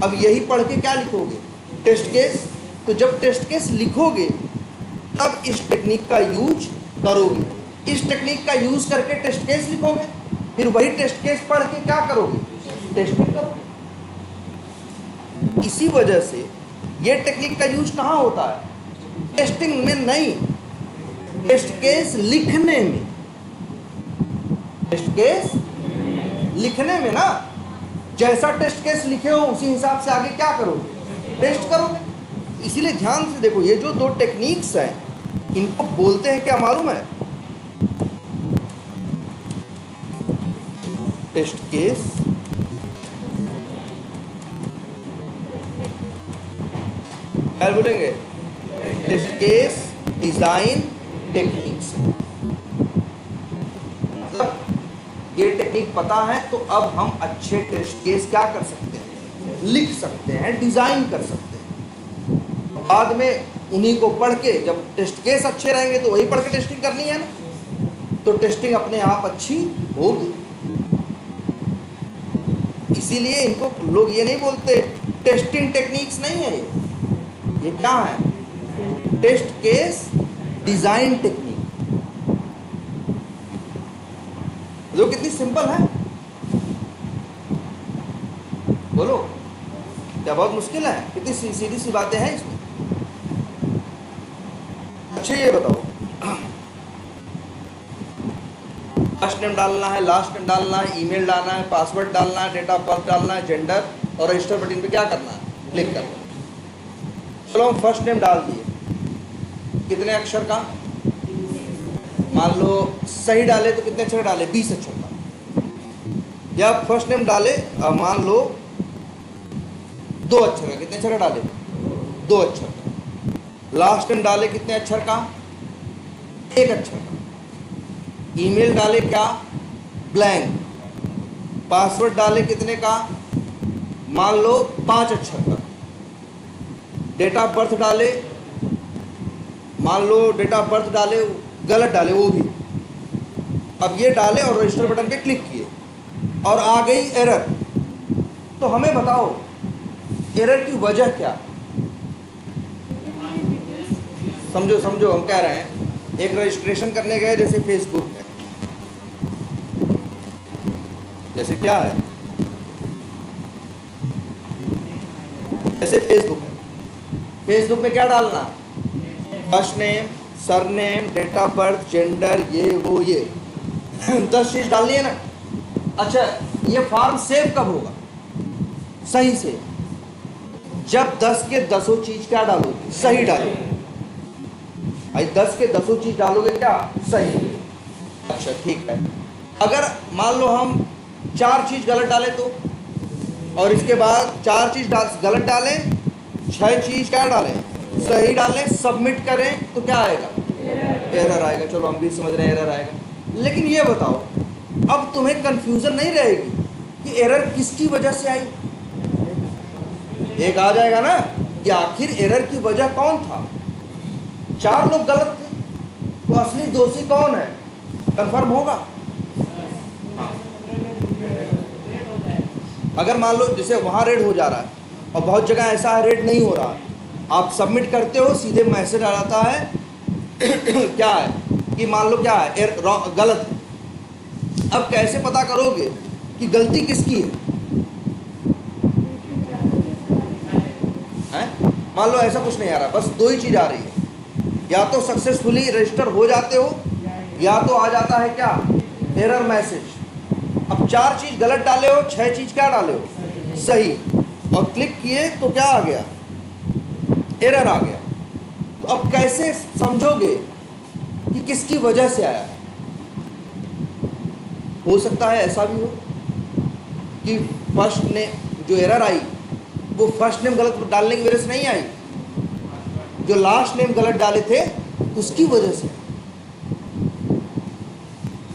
अब यही पढ़ के क्या लिखोगे, टेस्ट केस। तो जब टेस्ट केस लिखोगे तब इस टेक्निक का यूज करोगे, इस टेक्निक का यूज करके टेस्ट केस लिखोगे, फिर वही टेस्ट केस पढ़ के क्या करोगे, टेस्टिंग करोगे। इसी वजह से ये टेक्निक का यूज कहाँ होता है, टेस्टिंग में नहीं, टेस्ट केस लिखने में। टेस्ट केस लिखने में ना, जैसा टेस्ट केस लिखे हो उसी हिसाब से आगे क्या करोगे, टेस्ट करोगे। इसीलिए ध्यान से देखो, ये जो 2 टेक्निक्स हैं, इनको बोलते हैं क्या मालूम है, टेस्ट केस क्या बोलेंगे, टेस्ट केस डिजाइन टेक्निक्स। मतलब ये टेक्निक पता है तो अब हम अच्छे टेस्ट केस क्या कर सकते हैं, लिख सकते हैं, डिजाइन कर सकते हैं। बाद में उन्हीं को पढ़ के, जब टेस्ट केस अच्छे रहेंगे तो वही पढ़ के टेस्टिंग करनी है ना, तो टेस्टिंग अपने आप अच्छी होगी। इसीलिए इनको लोग ये नहीं बोलते, टेस्टिंग टेक्निक्स नहीं है ये क्या है, टेस्ट केस डिजाइन टेक्निक। जो कितनी सिंपल है, बोलो, क्या बहुत मुश्किल है, कितनी सीधी सी बातें हैं इसमें। अच्छा ये बताओ, फर्स्ट नेम डालना है, लास्ट नेम डालना है, ईमेल डालना है, पासवर्ड डालना है, डेट ऑफ बर्थ डालना है, जेंडर, और रजिस्टर बटन पे क्या करना है, क्लिक करना है। चलो हम फर्स्ट नेम डाल दिए, कितने अक्षर का, मान लो सही डाले तो कितने अक्षर डाले, 20 अक्षर का। या फर्स्ट नेम डाले, मान लो 2 अक्षर का, कितने अक्षर का डाले, 2 अक्षर का। लास्ट नेम डाले कितने अक्षर का, 1 अक्षर का। ईमेल डाले क्या, ब्लैंक। पासवर्ड डाले कितने का, मान लो 5 अक्षर का। डेट ऑफ बर्थ डाले, मान लो डेट ऑफ बर्थ डाले, गलत डाले वो भी। अब ये डाले और रजिस्टर बटन पे क्लिक किए और आ गई एरर। तो हमें बताओ एरर की वजह क्या, समझो समझो, हम कह रहे हैं एक रजिस्ट्रेशन करने गए, जैसे फेसबुक है, जैसे क्या है, जैसे फेसबुक है। फेसबुक में क्या डालना, first name, surname, date of birth, gender, ये वो, ये 10 चीज डालनी है ना। अच्छा, ये फॉर्म सेव कब होगा, सही से, जब 10 के 10 चीज क्या डालो, सही डालो। भाई 10 के 10 चीज डालोगे क्या सही। अच्छा ठीक है, अगर मान लो हम 4 चीज गलत डालें तो, और इसके बाद 4 चीज गलत डालें, 6 चीज क्या डालें सही डालें, सबमिट करें तो क्या आएगा एरर आएगा। चलो हम भी समझ रहे हैं एरर आएगा, लेकिन ये बताओ अब तुम्हें कंफ्यूजन नहीं रहेगी कि एरर किसकी वजह से आई। एक आ जाएगा ना कि आखिर एरर की वजह कौन था। 4 लोग गलत थे तो असली दोषी कौन है, कंफर्म होगा। हाँ। अगर मान लो जैसे वहां रेड हो जा रहा है और बहुत जगह ऐसा है रेड नहीं हो रहा, आप सबमिट करते हो सीधे मैसेज आ जाता है क्या है कि मान लो क्या है गलत है। अब कैसे पता करोगे कि गलती किसकी है? मान लो ऐसा कुछ नहीं आ रहा, बस 2 ही चीज आ रही है, या तो सक्सेसफुली रजिस्टर हो जाते हो या तो आ जाता है क्या एरर मैसेज। अब 4 चीज गलत डाले हो, 6 चीज क्या डाले हो सही, और क्लिक किए तो क्या आ गया एरर आ गया। तो अब कैसे समझोगे कि किसकी वजह से आया है। हो सकता है ऐसा भी हो कि फर्स्ट ने जो एरर आई वो फर्स्ट नेम गलत डालने की वजह से नहीं आई, जो लास्ट नेम गलत डाले थे उसकी वजह से।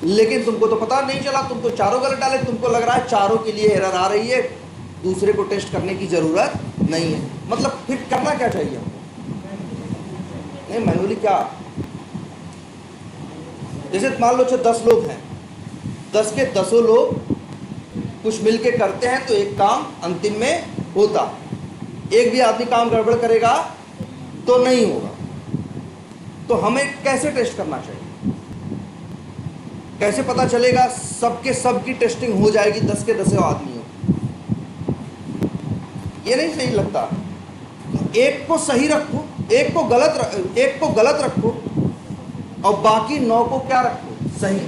लेकिन तुमको तो पता नहीं चला, तुम तो चारों गलत डाले, तुमको लग रहा है चारों के लिए एरर आ रही है, दूसरे को टेस्ट करने की जरूरत नहीं है। मतलब फिर करना क्या चाहिए हमको, नहीं मैनुअली क्या, जैसे मान लो 10 लोग हैं, 10 के 10 लोग कुछ मिलके करते हैं तो एक काम अंतिम में होता। एक भी आदमी काम गड़बड़ करेगा तो नहीं होगा। तो हमें कैसे टेस्ट करना चाहिए, कैसे पता चलेगा सबके सब की टेस्टिंग हो जाएगी 10 के 10 आदमियों। ये नहीं सही लगता, एक को सही रखो, एक को गलत रखो और बाकी 9 को क्या रखो सही।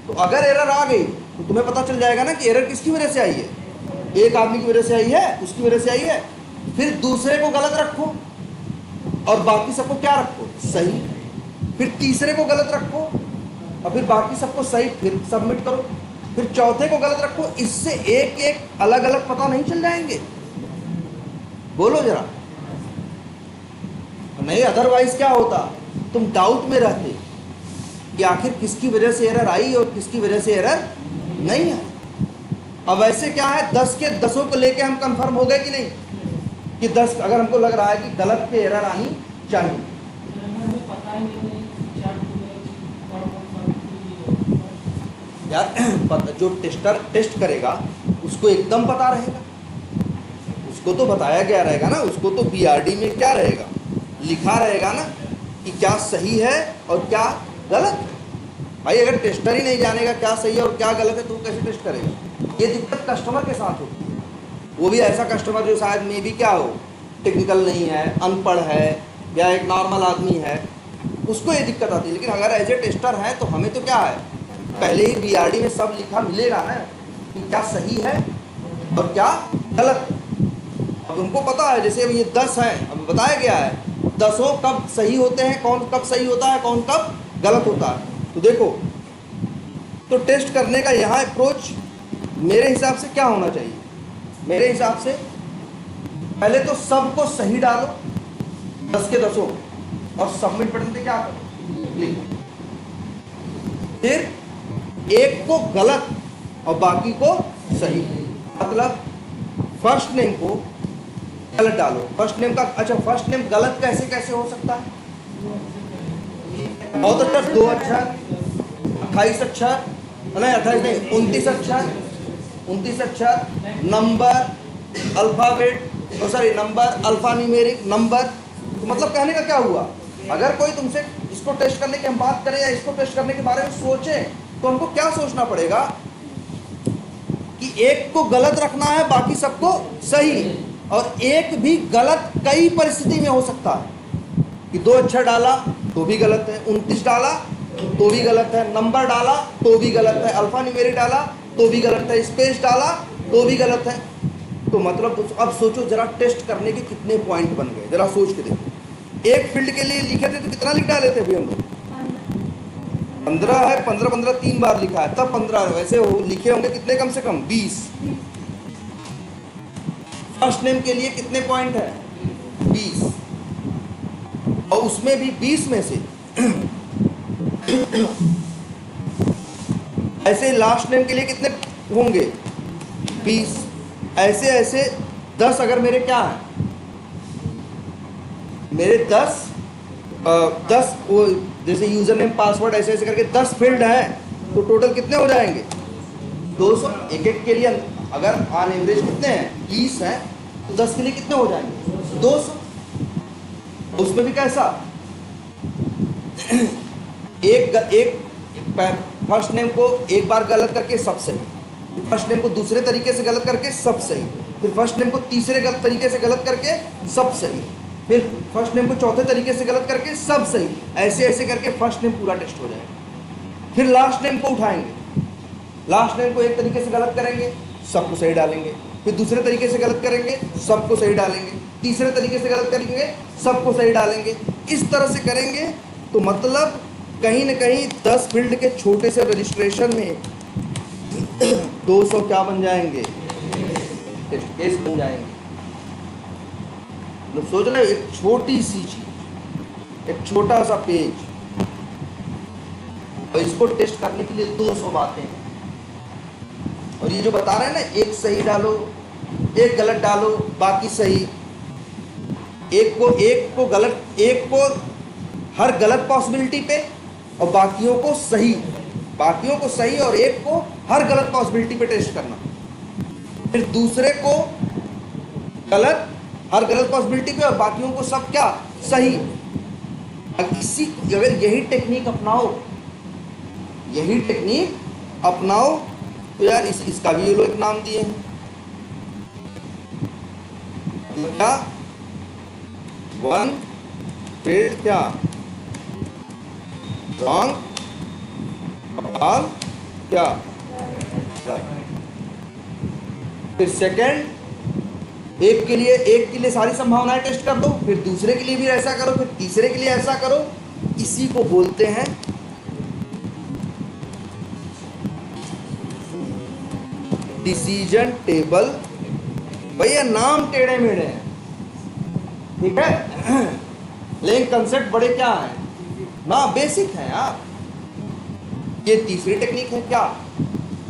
तो अगर एरर आ गई तो तुम्हें पता चल जाएगा ना कि एरर किसकी वजह से आई है, एक आदमी की वजह से आई है, उसकी वजह से आई है। फिर दूसरे को गलत रखो और बाकी सबको क्या रखो सही, फिर तीसरे को गलत रखो और फिर बाकी सबको सही, फिर सबमिट करो, फिर चौथे को गलत रखो। इससे एक एक अलग अलग पता नहीं चल जाएंगे, बोलो जरा। नहीं अदरवाइज क्या होता, तुम डाउट में रहते कि आखिर किसकी वजह से एरर आई और किसकी वजह से एरर नहीं है। अब ऐसे क्या है 10 के 10 को लेके हम कंफर्म हो गए कि नहीं कि 10 अगर हमको लग रहा है कि गलत पे एरर आनी चाहिए। यार जो टेस्टर टेस्ट करेगा उसको एकदम पता रहेगा, उसको तो बताया गया रहेगा ना, उसको तो बीआरडी में क्या रहेगा लिखा रहेगा ना कि क्या सही है और क्या गलत है। भाई अगर टेस्टर ही नहीं जानेगा क्या सही है और क्या गलत है तो वो कैसे टेस्ट करेगा। ये दिक्कत कस्टमर के साथ होती है, वो भी ऐसा कस्टमर जो शायद मे भी क्या हो टेक्निकल नहीं है, अनपढ़ है या एक नॉर्मल आदमी है, उसको ये दिक्कत आती है। लेकिन अगर एज ए टेस्टर है तो हमें तो क्या है पहले ही बीआरडी में सब लिखा मिलेगा ना कि क्या सही है और क्या गलत है। अब उनको पता है, जैसे अब ये 10 हैं, अब बताया गया है 10 कब सही होते हैं, कौन कब सही होता है, कौन कब गलत होता है। तो देखो, तो टेस्ट करने का यहाँ अप्रोच मेरे हिसाब से क्या होना चाहिए, मेरे हिसाब से पहले तो सबको सही डालो 10 के 10 और सबमिट बटन पे क्या करो क्लिक, फिर एक को गलत और बाकी को सही। मतलब फर्स्ट नेम को गलत डालो, फर्स्ट नेम का, अच्छा फर्स्ट नेम गलत कैसे कैसे हो सकता है, बहुत अक्षर 2 अक्षर 28 अक्षर नहीं 28 नहीं 29 अक्षर 29 अक्षर, number alphabet sorry number alpha numeric number. तो मतलब कहने का क्या हुआ, अगर कोई तुमसे इसको टेस्ट करने की हम बात करें या इसको टेस्ट करने के बारे में सोचें तो हमको क्या सोचना पड़ेगा कि एक को गलत रखना है बाकी सबको सही, और एक भी गलत कई परिस्थिति में हो सकता है कि 2 अक्षर डाला तो भी गलत है, 29 डाला तो भी गलत है, नंबर डाला तो भी गलत है, अल्फा न्यूमेरिक डाला तो भी गलत है, स्पेस डाला तो भी गलत है। तो मतलब अब सोचो जरा टेस्ट करने के कितने पॉइंट बन गए, जरा सोच के देखो। एक फील्ड के लिए लिखे थे तो कितना लिख डाले थे अभी हम लोग? 15 है, 15 15 3 बार लिखा है तब 15 है। वैसे लिखे होंगे कितने कम से कम 20। फर्स्ट नेम के लिए कितने पॉइंट है? 20। और उसमें भी 20 में से ऐसे लास्ट नेम के लिए कितने होंगे? 20। ऐसे ऐसे 10 अगर मेरे क्या है, मेरे 10 वो जैसे यूजर नेम पासवर्ड ऐसे ऐसे करके 10 फील्ड है तो टोटल कितने हो जाएंगे? 200। एक एक के लिए अगर ऑन एवरेज कितने हैं? 20 है तो 10 के लिए कितने हो जाएंगे? 200। उसमें भी कैसा एक फर्स्ट नेम को एक बार गलत करके सब सही, फर्स्ट नेम को दूसरे तरीके से गलत करके सब सही, फिर फर्स्ट नेम को तीसरे गलत तरीके से गलत करके सब सही, फिर फर्स्ट नेम को चौथे तरीके से गलत करके सब सही। ऐसे ऐसे करके फर्स्ट नेम पूरा टेस्ट हो जाएगा। फिर लास्ट नेम को उठाएंगे, लास्ट नेम को एक तरीके से गलत करेंगे, सबको सही डालेंगे, फिर दूसरे तरीके से गलत करेंगे, सबको सही डालेंगे, तीसरे तरीके से गलत करेंगे, सबको सही डालेंगे। इस तरह से करेंगे तो मतलब कहीं ना कहीं 10 फील्ड के छोटे से रजिस्ट्रेशन में 200 क्या बन जाएंगे? टेस्ट केस बन जाएंगे। तो सोच रहे एक छोटी सी चीज, एक छोटा सा पेज, और इसको टेस्ट करने के लिए 200 बातें हैं। और ये जो बता रहे हैं ना, एक सही डालो, एक गलत डालो, बाकी सही, एक को गलत, एक को हर गलत पॉसिबिलिटी पे और बाकियों को सही और एक को हर गलत पॉसिबिलिटी पे टेस्ट करना, फिर दूसरे को गलत, हर गलत पॉसिबिलिटी पे और बाकियों को सब क्या? सही। अगर यही टेक्निक अपनाओ तो यार इसका भी ये लोग एक नाम दिए हैं क्या? 1 फील्ड क्या? रॉन्ग, ऑल क्या? फिर सेकंड, एक के लिए सारी संभावनाएं टेस्ट कर दो, फिर दूसरे के लिए भी ऐसा करो, फिर तीसरे के लिए ऐसा करो। इसी को बोलते हैं डिसीजन टेबल। भैया नाम टेढ़े मेढ़े हैं, ठीक है, लेकिन कंसेप्ट बड़े क्या है ना, बेसिक है यार। ये तीसरी टेक्निक है क्या?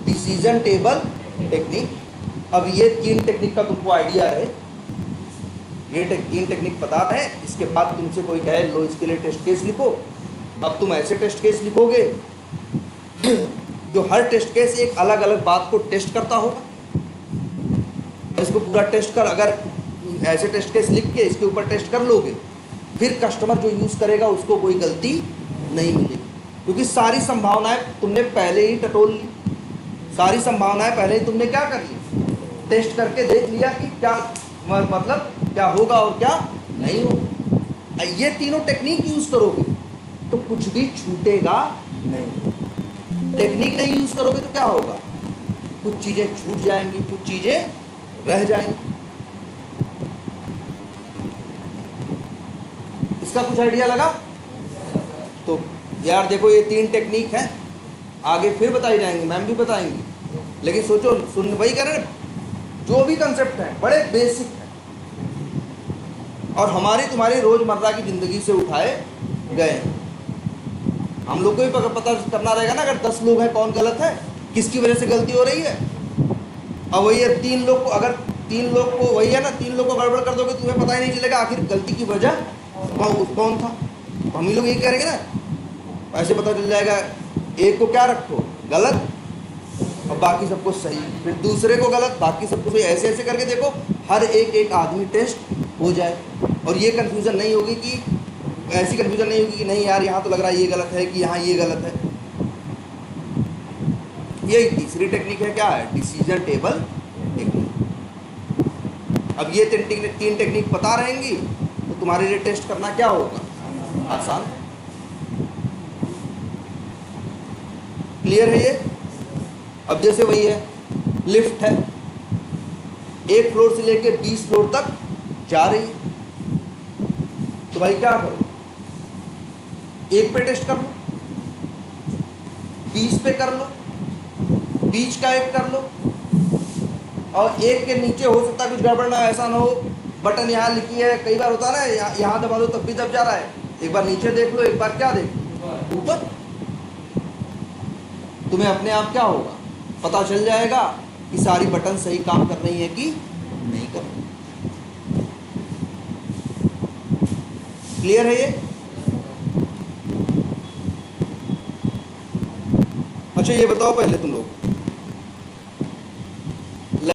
Decision table technique. अब ये 3 टेक्निक का तुमको आइडिया है, ये 3 टेक्निक पता है। इसके बाद तुमसे कोई कहे लो इसके लिए टेस्ट केस लिखो, अब तुम ऐसे टेस्ट केस लिखोगे जो हर टेस्ट केस एक अलग अलग बात को टेस्ट करता होगा। इसको पूरा टेस्ट कर, अगर ऐसे टेस्ट केस लिख के इसके ऊपर टेस्ट कर लोगे, फिर कस्टमर जो यूज़ करेगा उसको कोई गलती नहीं मिलेगी, क्योंकि सारी संभावनाएं तुमने पहले ही टटोल ली, सारी संभावनाएं पहले ही तुमने क्या कर ली? टेस्ट करके देख लिया कि क्या मतलब क्या होगा और क्या नहीं होगा। ये तीनों टेक्निक यूज़ करोगे तो कुछ भी छूटेगा नहीं। टेक्निक नहीं यूज़ करोगे तो क्या होगा? कुछ चीज़ें छूट जाएंगी, कुछ चीज़ें रह जाएंगी। इसका कुछ आइडिया लगा? तो यार देखो ये 3 टेक्निक है, आगे फिर बताई जाएंगी, मैम भी बताएंगी, लेकिन सोचो सुन वही कर रहे, जो भी कंसेप्ट है बड़े बेसिक है और हमारी तुम्हारी रोजमर्रा की जिंदगी से उठाए गए। हम लोग को भी पता करना रहेगा ना, अगर 10 लोग हैं कौन गलत है, किसकी वजह से गलती हो रही है। अब वही है 3 लोग को, अगर 3 लोग को वही है ना, 3 लोग को गड़बड़ कर दोगे तुम्हें पता ही नहीं चलेगा आखिर गलती की वजह कौन था। हम ही लोग यही करेंगे ना, ऐसे पता चल जाएगा एक को क्या रखो गलत और बाकी सबको सही, फिर दूसरे को गलत बाकी सबको सही। ऐसे ऐसे करके देखो हर एक आदमी टेस्ट हो जाए और ये कन्फ्यूज़न नहीं होगी कि ऐसी कन्फ्यूज़न नहीं होगी कि नहीं यार यहाँ तो लग रहा है ये गलत है कि यहाँ ये गलत है। ये तीसरी टेक्निक है, क्या है? Decision table technique. अब ये 3 टेक्निक पता रहेंगी तो तुम्हारे लिए टेस्ट करना क्या होगा? आसान। क्लियर है ये? अब जैसे वही है, लिफ्ट है, 1 फ्लोर से लेकर 20 फ्लोर तक जा रही है, तो भाई क्या करो, एक पे टेस्ट कर लो, 20 पे कर लो, 20 का एक कर लो, और एक के नीचे हो सकता है कुछ गड़बड़ ना, ऐसा ना हो बटन यहाँ लिखी है, कई बार होता है ना यहाँ दबा दो तब भी दब जा रहा है, एक बार नीचे देख लो, एक बार क्या देख लो ऊपर, तुम्हें अपने आप क्या होगा, पता चल जाएगा कि सारी बटन सही काम कर रही है कि नहीं कर रही। क्लियर है ये? अच्छा ये बताओ पहले तुम लोग,